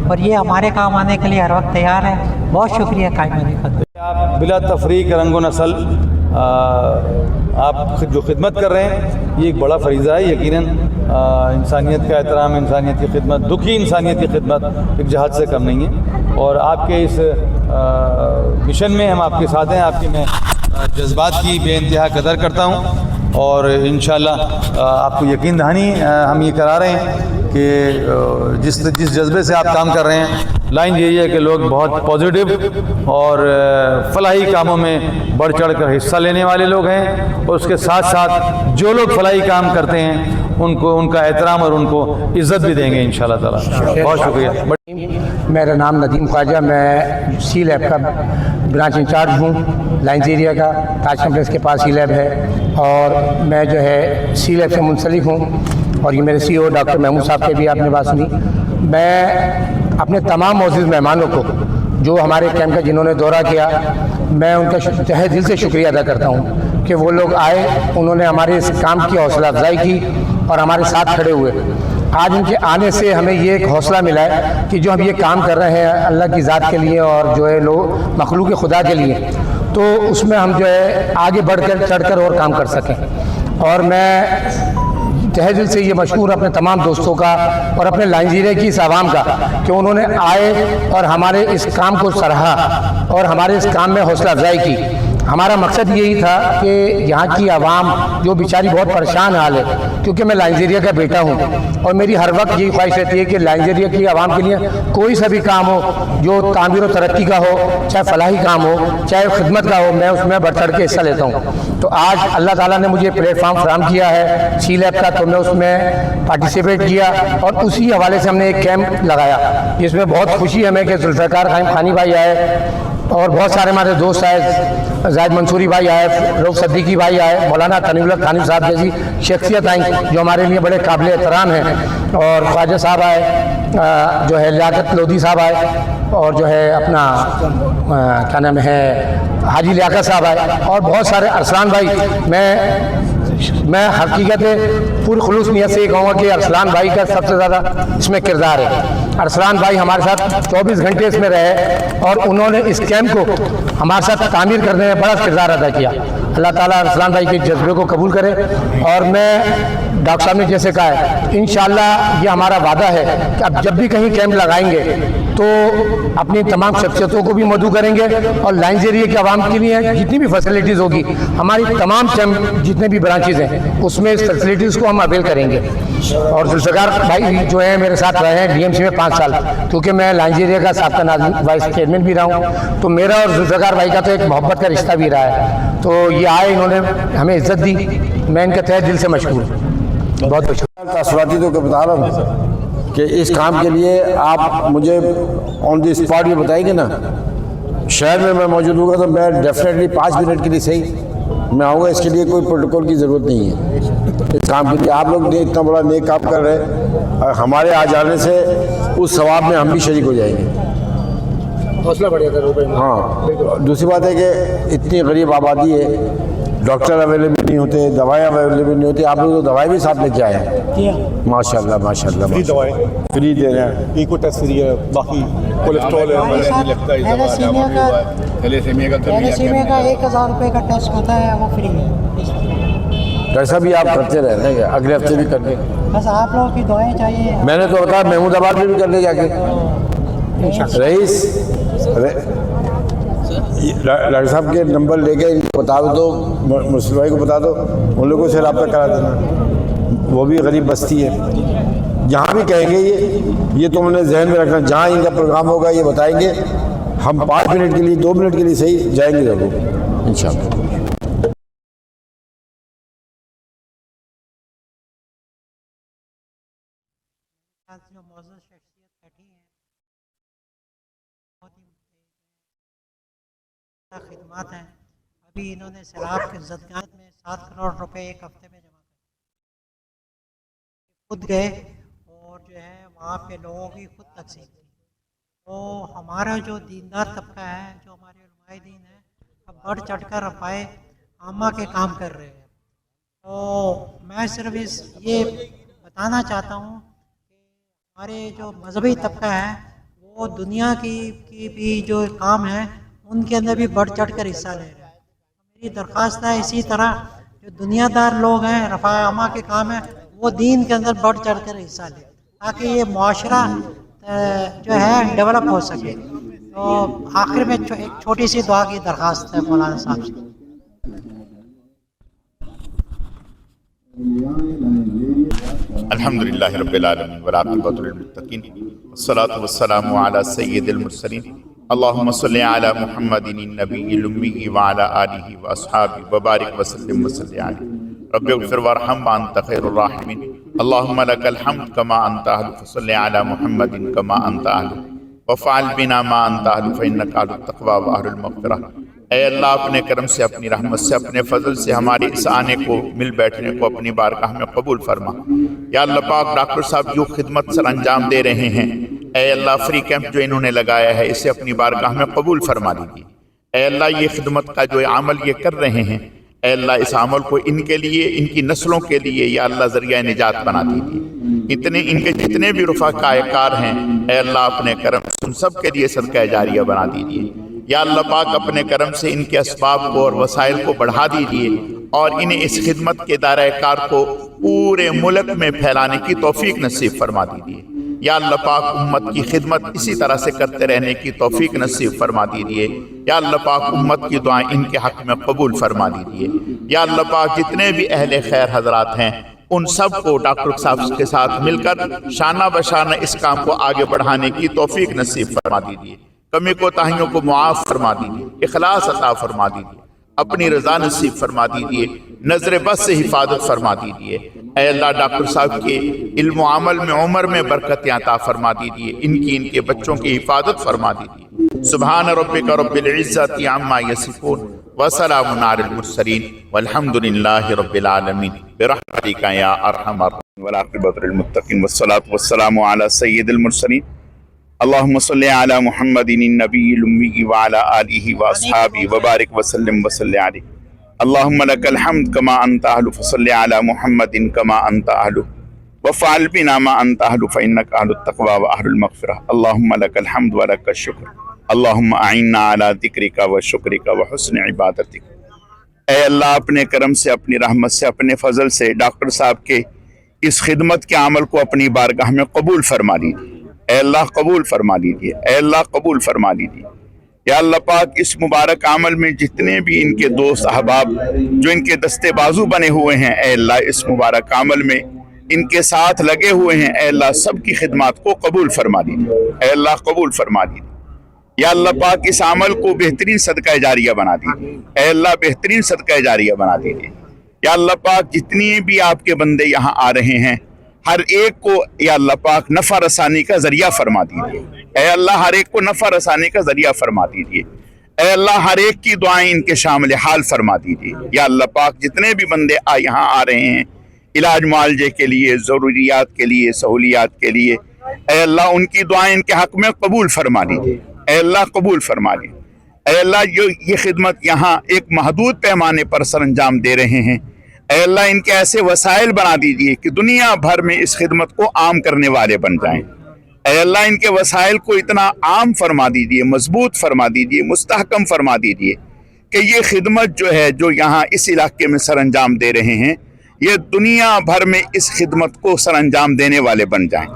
और ये हमारे काम आने के लिए हर वक्त तैयार है। बहुत शुक्रिया कायम अली खान। आप बिला तफरीक रंगो नस्ल आप जो खिदमत कर रहे हैं, ये एक बड़ा फरीज़ा है। यकीनन इंसानियत का एहतराम, इंसानियत की खिदमत, दुखी इंसानियत की खिदमत एक जहाद से कम नहीं है, और आपके इस मिशन में हम आपके साथ हैं। आपकी मैं जज्बात की बेइंतहा कदर करता हूँ, और इंशाअल्लाह आपको यकीन दहानी हम ये करा रहे हैं कि जिस जज्बे से आप काम कर रहे हैं, लाइंस एरिया के लोग बहुत पॉजिटिव और फलाही कामों में बढ़ चढ़ कर हिस्सा लेने वाले लोग हैं, और उसके साथ साथ जो लोग फलाही काम करते हैं उनको उनका एहतराम और उनको इज़्ज़त भी देंगे इंशाअल्लाह ताला। बहुत शुक्रिया। मेरा नाम नदीम ख्वाजा, मैं सी लैब का ब्रांच इंचार्ज हूँ। लाइंस एरिया का ताज कम्प्लेक्स के पास सी लैब है, और मैं जो है सी लैब से मुंसलिक हूँ, और ये मेरे CEO डॉक्टर महमूद साहब के भी आपने बात सुनी। मैं अपने तमाम मौजूद मेहमानों को जो हमारे कैंप का जिन्होंने दौरा किया, मैं उनका तहे दिल से शुक्रिया अदा करता हूँ कि वो लोग आए, उन्होंने हमारे इस काम की हौसला अफजाई की और हमारे साथ खड़े हुए। आज उनके आने से हमें ये एक हौसला मिला है कि जो हम ये काम कर रहे हैं अल्लाह की ज़ात के लिए और जो है लोग मखलूक खुदा के लिए, तो उसमें हम जो है आगे बढ़कर चढ़कर और काम कर सकें। और मैं तहे दिल से ये मशहूर अपने तमाम दोस्तों का और अपने लाइंस एरिया की इस आवाम का कि उन्होंने आए और हमारे इस काम को सराहा और हमारे इस काम में हौसला अफजाई की। हमारा मकसद यही था कि यहाँ की आवाम जो बेचारी बहुत परेशान हाल है, क्योंकि मैं लाइंजेरिया का बेटा हूँ और मेरी हर वक्त यही ख्वाहिश रहती है कि लाइंजेरिया की आवाम के लिए कोई सा भी काम हो, जो तामीर और तरक्की का हो, चाहे फलाही काम हो, चाहे खिदमत का हो, मैं उसमें बढ़ चढ़ के हिस्सा लेता हूँ। तो आज अल्लाह ताला ने मुझे प्लेटफॉर्म फराहम किया है सी लैब का, तो मैं उसमें पार्टिसिपेट किया और उसी हवाले से हमने एक कैंप लगाया, जिसमें बहुत खुशी हमें कि जुल्फ़िकार खानी भाई आए और बहुत सारे हमारे दोस्त आए, जाहिद मंसूरी भाई आए, रऊफ सद्दीकी भाई आए, मौलाना तनीउल्लाह थानी साहब जैसी शख्सियत आई जो हमारे लिए बड़े काबिल एहतराम हैं, और ख्वाजा साहब आए, जो है लियाकत लोधी साहब आए, और जो है अपना क्या नाम है हाजी लियाकत साहब आए, और बहुत सारे अरसलान भाई। मैं हकीकत पूरी खुलूस नियत से ये कहूँगा कि अरसलान भाई का सबसे ज़्यादा इसमें किरदार है। अरसलान भाई हमारे साथ 24 घंटे इसमें रहे और उन्होंने इस कैंप को हमारे साथ तामीर करने में बड़ा किरदार अदा किया। अल्लाह ताला अरसलान भाई के जज्बे को कबूल करे। और मैं डॉक्टर साहब ने जैसे कहा है, इंशाअल्लाह ये हमारा वादा है कि अब जब भी कहीं कैंप लगाएंगे तो अपनी तमाम शख्सियतों को भी मदऊ करेंगे और लाइंजेरिया के आवाम के लिए जितनी भी फैसिलिटीज़ होगी, हमारी तमाम जितने भी ब्रांचेज़ हैं उसमें इस फैसिलिटीज़ को हम अवेल करेंगे। और जुल्फ़िकार भाई जो है मेरे साथ रहे हैं डीएमसी में 5 साल, क्योंकि मैं लाइंजेरिया का साबका नाज़िम वाइस चेयरमैन भी रहा हूँ, तो मेरा और जुल्फ़िकार भाई का तो एक मोहब्बत का रिश्ता भी रहा है। तो ये आए, इन्होंने हमें इज़्ज़त दी, मैं इनका तहे दिल से मशकूर हूँ। बहुत बहुत शुक्रिया। तासुराती तो बता रहा हूँ कि इस काम के लिए आप मुझे ऑन द स्पॉट भी बताएंगे ना, शहर में मैं मौजूद होगा तो मैं डेफिनेटली 5 मिनट के लिए सही मैं आऊँगा। इसके लिए कोई प्रोटोकॉल की ज़रूरत नहीं है। इस काम के लिए आप लोग इतना बड़ा नेक काम कर रहे हैं और हमारे आ जाने से उस सवाब में हम भी शरीक हो जाएंगे। हौसला बढ़ेगा। हाँ, दूसरी बात है कि इतनी गरीब आबादी है, डॉक्टर अवेलेबल नहीं होते, दवाएं अवेलेबल नहीं होती, आप लोग तो दवाएं भी साथ लेके आए हैं। माशाल्लाह माशाल्लाह, फ्री दवाएं फ्री दे रहे हैं, इको टेस्ट फ्री है, बाकी कोलेस्ट्रॉल है, थैलेसीमिया का 1000 रुपये का टेस्ट होता है, वो फ्री है। वैसा भी आप करते रहने का, अगले हफ्ते भी करके। बस आप लोगों की दुआएं चाहिए। मैंने तो बताया महमूदाबाद में भी कर ले जाके। रईस डॉक्टर साहब के नंबर लेके बता दो, मुस्लिम भाई को बता दो, उन लोगों से रब्ता करा देना। वो भी गरीब बस्ती है, जहाँ भी कहेंगे ये तो उन्हें जहन में रखना, जहाँ इनका प्रोग्राम होगा ये बताएंगे। हम 5 मिनट के लिए 2 मिनट के लिए सही जाएंगे जरूर इंशाअल्लाह। खिदमत हैं। अभी इन्होंने सैलाब के जदगात में 7 करोड़ रुपए एक हफ्ते में जमा कर खुद गए और जो है वहाँ पे लोगों की खुद तकसीम की। तो हमारा जो दीनदार तबका है, जो हमारे उलमाए दीन है, अब बढ़ चढ़ कर रफ़ाए आमा के काम कर रहे हैं। तो मैं सिर्फ ये बताना चाहता हूँ कि हमारे जो मजहबी तबका है वो दुनिया की भी जो काम है उनके अंदर भी बढ़ चढ़ कर हिस्सा ले रहे हैं। मेरी दरख्वास्त है इसी तरह जो दुनियादार लोग हैं, रफ़ा आमा के काम है, वो दीन के अंदर बढ़ चढ़ कर हिस्सा लें ताकि ये मुआशरा जो है डेवलप हो सके। तो आखिर में एक छोटी सी दुआ की दरख्वास्त है मौलाना साहब से। अल्हम्दुलिल्लाहि रब्बिल आलमीन व आक़िबतुल मुत्तक़ीन वस्सलातु वस्सलामु अला सय्यिदिल मुरसलीन अल्लाहुम्मा सल्लि अला मुहम्मदिन नबिय्यिल उम्मी व अला आलिहि व अस्हाबि व बारिक व सल्लिम व सल्लि अलैहि रब्बिग़फिर वरहम व अन्त खैरुर राहिमीन अल्लाहुम्मा लकल हम्द कमा अन्त अहलु फसल्लि अला मुहम्मदिन कमा अन्त अहलु वफ़अल बिना मा अन्त अहलु फ़इन्नका अहलुत तक़वा व अहलुल मग़फ़िरह। ऐ अल्लाह अपने करम से, अपनी रहमत से, अपने फजल से हमारे इस आने को, मिल बैठने को अपनी बारगाह में कबूल फरमा। या अल्लाह पाक डॉक्टर साहब जो खिदमत सर अंजाम दे रहे हैं, ऐ अल्लाह फ्री कैंप जो इन्होंने लगाया है इसे अपनी बारगाह में कबूल फरमा दीजिए। ऐ अल्लाह ये खिदमत का जो अमल ये कर रहे हैं, ऐ अल्लाह इस अमल को इनके लिए, इनकी नस्लों के लिए या अल्लाह ज़रिया निजात बना दीजिए। इतने इनके जितने भी रफ़ाकार हैं, ऐ अल्लाह अपने करम से उन सब के लिए सदका जारिया बना दीजिए। या अल्लाह पाक अपने करम से इनके असबाब को और वसाइल को बढ़ा दीजिए और इन्हें इस खिदमत के दायरे कार को पूरे मुल्क में फैलाने की तौफीक नसीब फरमा दीजिए। या अल्लाह पाक उम्मत की खिदमत इसी तरह से करते रहने की तौफीक नसीब फरमा दीजिए। या अल्लाह पाक उम्मत की दुआएं इनके हक में कबूल फरमा दीजिए। या अल्लाह पाक जितने भी अहले खैर हजरात हैं उन सब को डॉक्टर साहब के साथ मिलकर शाना बशाना इस काम को आगे बढ़ाने की तौफीक नसीब फरमा दीजिए। कमी कोताहियों को मुआफ़ फरमा दीजिए, इखलास अता फरमा दीजिए, अपनी रज़ा नसीब फरमा दीजिए, नज़र बस से हिफाजत फरमा दीजिए। ऐ अल्लाह डॉक्टर साहब के इल्म अमल में उम्र में बरकत अता फरमा दीजिए, इनकी इनके बच्चों की हिफाजत फरमा दीजिए। सुभान रब्बिका रब्बिल इज़्ज़ति अम्मा यसिफून व सलामुन अलल मुरसलीन वल्हम्दुलिल्लाहि रब्बिल आलमीन बिरहमतिका या अरहमर राहिमीन वल आक़िबतु लिल मुत्तक़ीन वस्सलातु वस्सलामु अला सय्यिदिल मुरसलीन अल्लाहुम्मा सल्लि अला मुहम्मदिन नबिय्यिल उम्मी व अला आलिहि व अस्हाबिहि व बारिक व सल्लिम व सल्लि अलैहि। अल्लाहुम्मा लकल हम्द कमा अंत अहलु फसल्लि अला मुहम्मदिन कमा अंत अहलु वफ़अल बिना मा अंत अहलु फ़इन्नका अहलुत तक़वा व अहलुल मग़फ़िरह। अल्लाहुम्मा लकल हम्द व लकश शुक्र। अल्लाहुम्मा अइन्ना अला ज़िक्रिका व शुक्रिका व हुस्नि इबादतिक। ऐ अल्लाह अपने करम से, अपनी रहमत से, अपने फजल से डॉक्टर साहब के इस खिदमत के अमल को अपनी बारगाह में कबूल फरमा लीजिए। ऐ अल्लाह कबूल फरमा लीजिए। ऐ अल्लाह कबूल फरमा लीजिए। या अल्लाह पाक इस मुबारक अमल में जितने भी इनके दोस्त अहबाब जो इनके दस्ते बाजू बने हुए हैं, ऐ अल्लाह इस मुबारक अमल में इनके साथ लगे हुए हैं, ऐ अल्लाह सबकी खिदमत को कबूल फरमा लीजिए। ऐ अल्लाह कबूल फरमा लीजिए। या अल्लाह पाक इस अमल को बेहतरीन सदका जारिया बना दीजिए। ऐ अल्लाह बेहतरीन सदका जारिया बना दीजिए। या अल्लाह पाक जितने भी आपके बंदे यहाँ आ रहे हैं हर एक को या अल्लाह पाक नफ़ा रसानी का जरिया फरमा दीजिए। ऐ अल्लाह हर एक को नफ़ा रसानी का जरिया फरमा दीजिए। ऐ अल्लाह हर एक की दुआएं इनके शामिल हाल फरमा दीजिए। या अल्लाह पाक जितने भी बंदे यहाँ आ रहे हैं इलाज मुआलजे के लिए, ज़रूरियात के लिए, सहूलियात के लिए, ऐ अल्लाह उनकी दुआएं इनके हक में कबूल फरमा दीजिए। ऐ अल्लाह कबूल फरमा लीजिए। ऐ अल्लाह जो ये खिदमत यहाँ एक महदूद पैमाने पर सर अंजाम दे रहे हैं, ऐ अल्लाह इनके ऐसे वसाइल बना दीजिए कि दुनिया भर में इस खिदमत को आम करने वाले बन जाएं। ऐ अल्लाह इनके वसाइल को इतना आम फरमा दीजिए, मजबूत फरमा दीजिए, मुस्तहकम फरमा दीजिए कि ये खिदमत जो है जो यहाँ इस इलाके में सर अंजाम दे रहे हैं ये दुनिया भर में इस खिदमत को सर अंजाम देने वाले बन जाएं।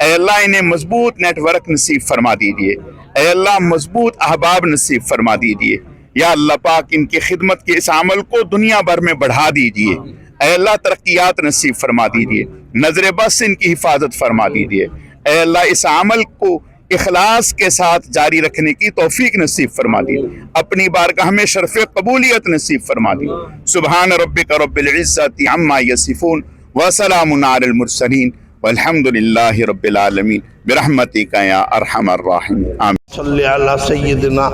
ऐ अल्लाह इन्हें मजबूत नेटवर्क नसीब फरमा दीजिए। ऐ अल्लाह मजबूत अहबाब नसीब फरमा दीजिए। या अल्लाह पाक इनकी खिदमत के इस अमल को दुनिया भर में बढ़ा दीजिए। ऐ अल्लाह तरक्कियात नसीब फरमा दीजिए। नजर बस इनकी हिफाजत फरमा दीजिए। ऐ अल्लाह इस अमल को इखलास के साथ जारी रखने की तौफीक नसीब फरमा दीजिए। अपनी बारगाह में शर्फ कबूलियत नसीब फरमा दीजिए। सुभान रब्बिका रब्बिल इज़्ज़ति अम्मा यसिफून व सलामुन अलल मुरसलीन वल्हम्दुलिल्लाहि रब्बिल आलमीन बिरहमतिका या अरहमर राहिमीन। आमीन। सल्ली अला सय्यिदिना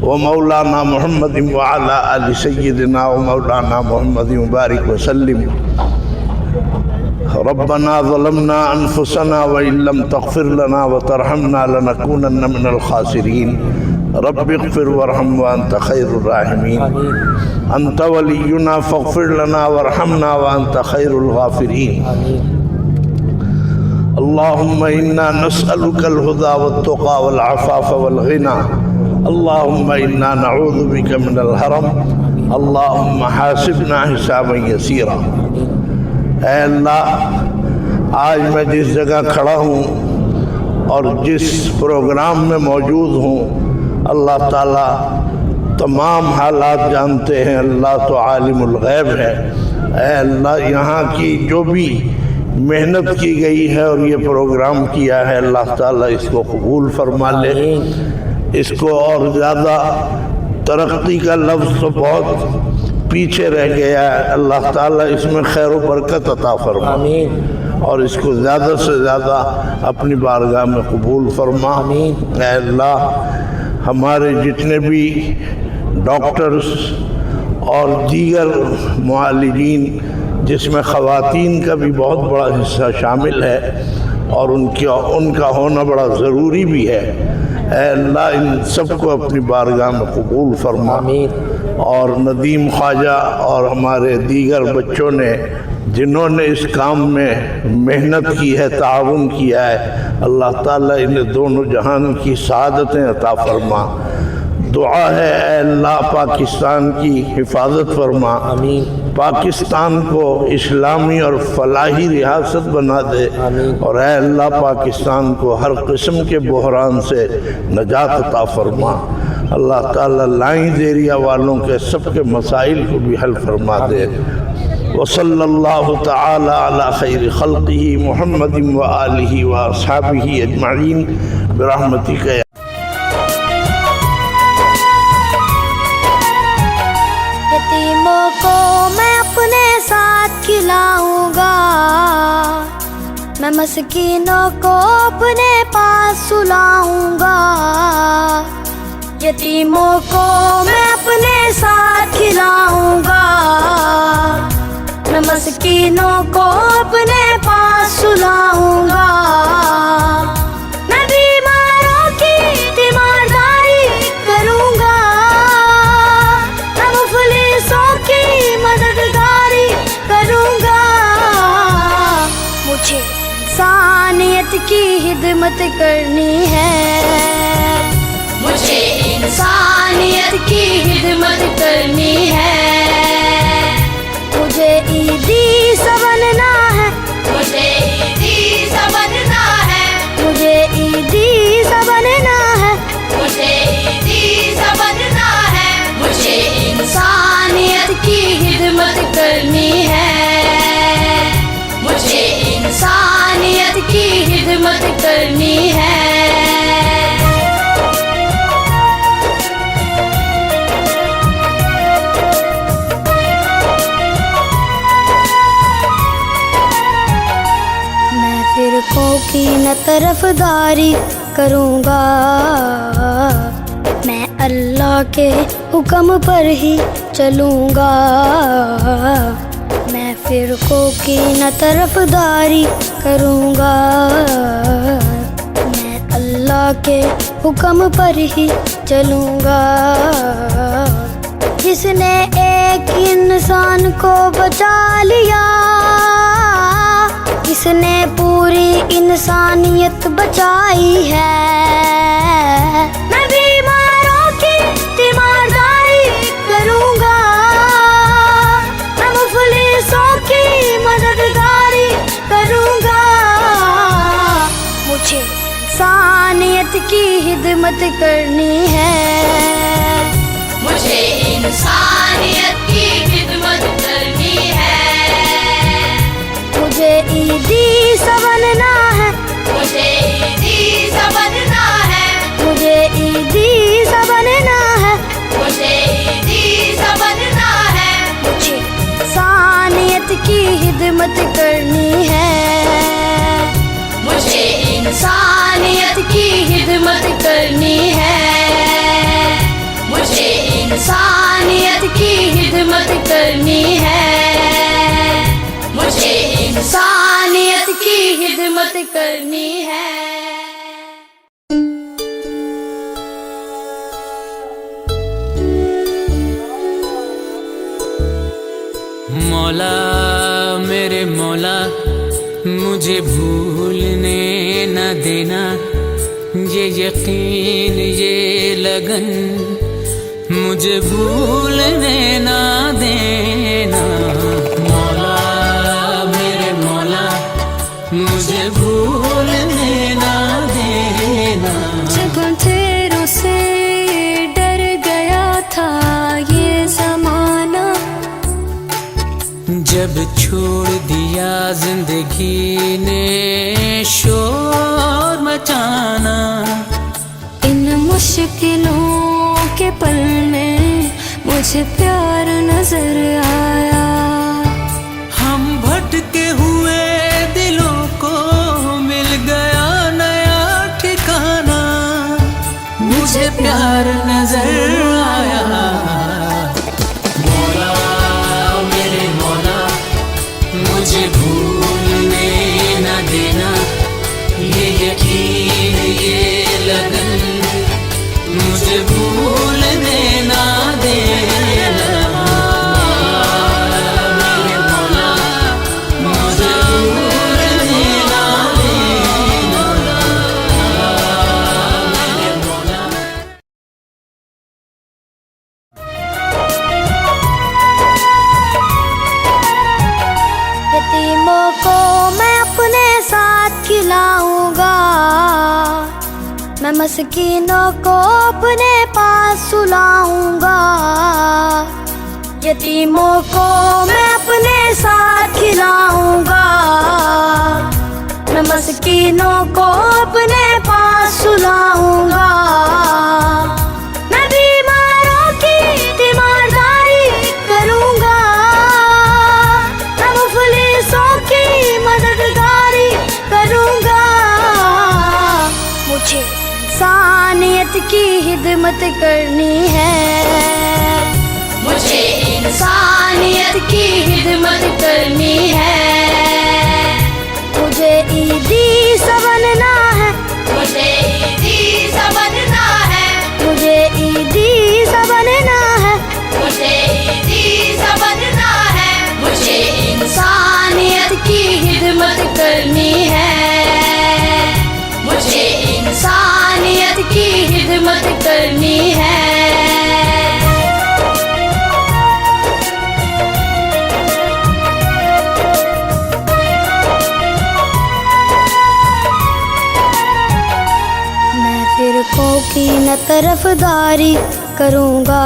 व मौलाना मुहम्मद व अला आलि सय्यिदिना व मौलाना मुहम्मद व बारिक व सल्लिम। रब्बना ज़लमना अनफुसना व इल्लम तग़फिर लना व तरहमना लनकूनन्न मिनल खासिरीन। रब्बिग़फिर वरहम व अंत खैरुर राहिमीन। अंत वलियुना फ़ग़फिर लना वरहमना व अंत खैरुल गाफ़िरीन। अल्लाहुम्मा इन्ना नस्अलुकल हुदा वत्तुक़ा वल अफ़ाफ़ वल ग़िना। अल्लाहुम्मा इन्ना नऊज़ु बिका मिनल हरम। अल्लाहुम्मा हासिबना हिसाबन यसीरा। ऐ अल्लाह आज मैं जिस जगह खड़ा हूँ और जिस प्रोग्राम में मौजूद हूँ अल्लाह ताला तमाम हालात जानते हैं। अल्लाह तो आलिमुल गैब है। ऐ अल्लाह यहाँ की जो भी मेहनत की गई है और ये प्रोग्राम किया है अल्लाह ताला इसको कबूल फरमा ले। इसको और ज़्यादा तरक्की का लफ्ज़ तो बहुत पीछे रह गया है। अल्लाह ताला इसमें खैर व बरकत अता फरमा और इसको ज़्यादा से ज़्यादा अपनी बारगाह में कबूल फरमा। ऐ अल्लाह हमारे जितने भी डॉक्टर्स और दीगर मुआलिजीन जिसमें ख़वातीन का भी बहुत बड़ा हिस्सा शामिल है और उनका होना बड़ा ज़रूरी भी है। ऐ अल्लाह इन सबको अपनी बारगाह में कबूल फरमा। और नदीम ख्वाजा और हमारे दीगर बच्चों ने जिन्होंने इस काम में मेहनत की है, ताउन किया है, अल्लाह ताला इन्हें दोनों जहान की सआदतें अता फरमा। दुआ है ऐ अल्लाह पाकिस्तान की हिफाजत फरमा। पाकिस्तान को इस्लामी और फलाही रियासत बना दे और ऐ अल्लाह पाकिस्तान को हर किस्म के बहरान से नजात अता फरमा। अल्लाह ताला लाइंस एरिया वालों के सबके मसाइल को भी हल फरमा दे। वसल्लल्लाहु तआला अला खैर खल्क़िही मुहम्मदिन व आलिही व अस्हाबिही अजमईन बिरहमतिका। यतीमों को मैं अपने साथ खिलाऊंगा, मैं मस्कीनों को अपने पास सुलाऊंगा। यतीमों को मैं अपने साथ खिलाऊंगा, मैं मस्कीनों को अपने पास सुलाऊंगा। मैं बीमारों की तीमारदारी करूंगा, मैं मुफलिसों की मददगारी करूंगा। मुझे इंसानियत की हिदमत करनी है, मुझे इंसानियत की हिदमत करनी है। मुझे ईदी सा बनना है, मुझे ईदी सा बनना है, मुझे ईदी सा बनना है, मुझे ईदी सा बनना है। मुझे इंसानियत की हिदमत करनी है, मुझे इंसानियत की हिदमत करनी है। फिरकों की न तरफदारी करूँगा, मैं अल्लाह के हुक्म पर ही चलूँगा। मैं फिरकों की न तरफदारी करूँगा, मैं अल्लाह के हुक्म पर ही चलूँगा। जिसने एक इंसान को बचा लिया, इसने पूरी इंसानियत बचाई है। मैं बीमारों की तीमारदारी करूँगा, मैं मुफलिसों की मददगारी करूँगा। मुझे इंसानियत की हिदमत करनी है, मुझे इंसानियत की हिदमत करनी है। मुझे ईदी सा बनना है, मुझे ईदी सा बनना है, मुझे ईदी सा बनना है, मुझे ईदी सा बनना है। मुझे इंसानियत की हिदमत करनी है, मुझे इंसानियत की हिदमत करनी है। मुझे इंसानियत की हिदमत करनी है, मुझे इंसानियत की हिदमत करनी है। मौला मेरे मौला, मुझे भूलने न देना, ये यकीन ये लगन मुझे भूलने न देना। मौला मेरे मौला, मुझे भूलने न देना। जब अंधेरों से डर गया था ये ज़माना, जब छोड़ दिया जिंदगी ने शोर मचाना, इन मुश्किलों के पल में मुझे प्यार नजर आया। हम भटके हुए दिलों को मिल गया नया ठिकाना, मुझे प्यार नजर आया। मौला मेरे मौला, मुझे भूलने न देना, ये यकीन ये लगन मुझे भूलने न देना। मस्कीनों को अपने पास सुलाऊंगा, यतीमों को मैं अपने साथ खिलाऊंगा। मैं मस्कीनों को अपने पास सुलाऊंगा, मैं बीमारों की तीमारदारी करूंगा, मैं मुफलिसों की मददगारी करूंगा। मुझे इंसानियत की खिदमत करनी है, मुझे इंसानियत की खिदमत करनी है। मुझे ईदी सा बनना है, मुझे ईदी सा बनना है, मुझे ईदी सा बनना है, मुझे ईदी सा बनना है। मुझे इंसानियत की खिदमत करनी है, मुझे इंसानियत की खिदमत करनी है। फिरकों की न तरफदारी करूँगा,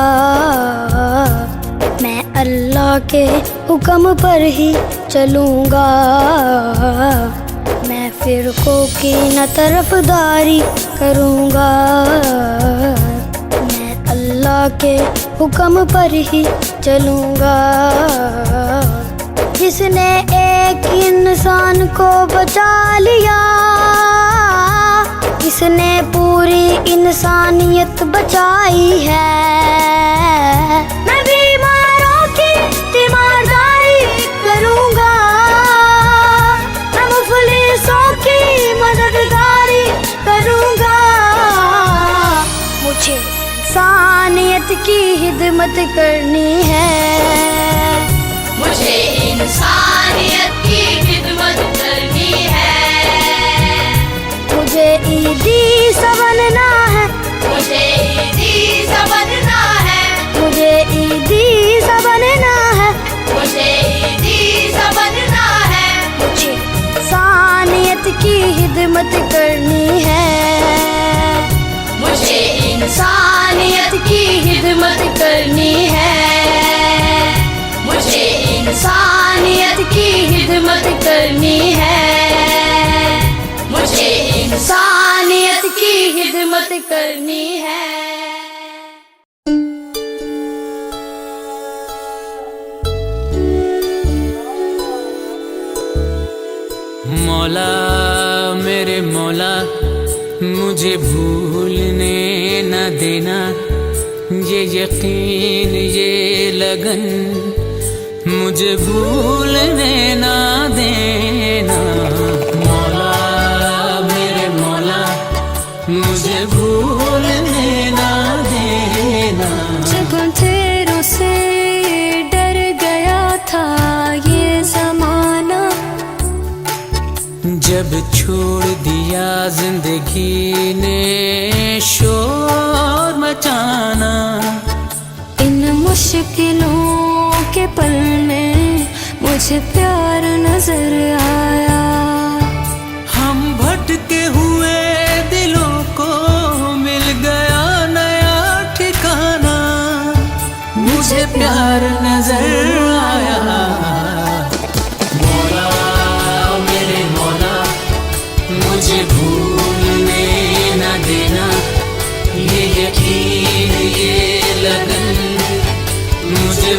मैं अल्लाह के हुक्म पर ही चलूँगा। मैं फिरकों की न तरफदारी करूँगा, मैं अल्लाह के हुक्म पर ही चलूँगा। जिसने एक इंसान को बचा लिया, इसने पूरी इंसानियत बचाई है। मैं बीमारों की तीमारदारी करूँगा, मैं मुफलिसों की मददगारी करूँगा। मुझे इंसानियत की खिदमत करनी है, मुझे इंसानियत की खिदमत करनी है। मुझे ईदी सा बनना है, मुझे ईदी सा बनना है, मुझे ईदी सा बनना है, मुझे ईदी सा बनना है। मुझे इंसानियत की खिदमत करनी है, मुझे इंसानियत की खिदमत करनी है। मुझे इंसानियत की खिदमत करनी है, मुझे इंसानियत की खिदमत करनी है। मौला मेरे मौला, मुझे भूलने न देना, ये यकीन ये लगन मुझे भूलने ना देना। मौला मेरे मौला, मुझे भूलने ना देना। जब अंधेरों से डर गया था ये ज़माना, जब छोड़ दिया जिंदगी ने शोर मचाना, इन मुश्किलों के पल में मुझे प्यार नजर आया। हम भटके हुए दिलों को मिल गया नया ठिकाना, मुझे प्यार नजर आया। मौला मेरे मौला, मुझे भूलने न देना, ये यकीन ये लगन मुझे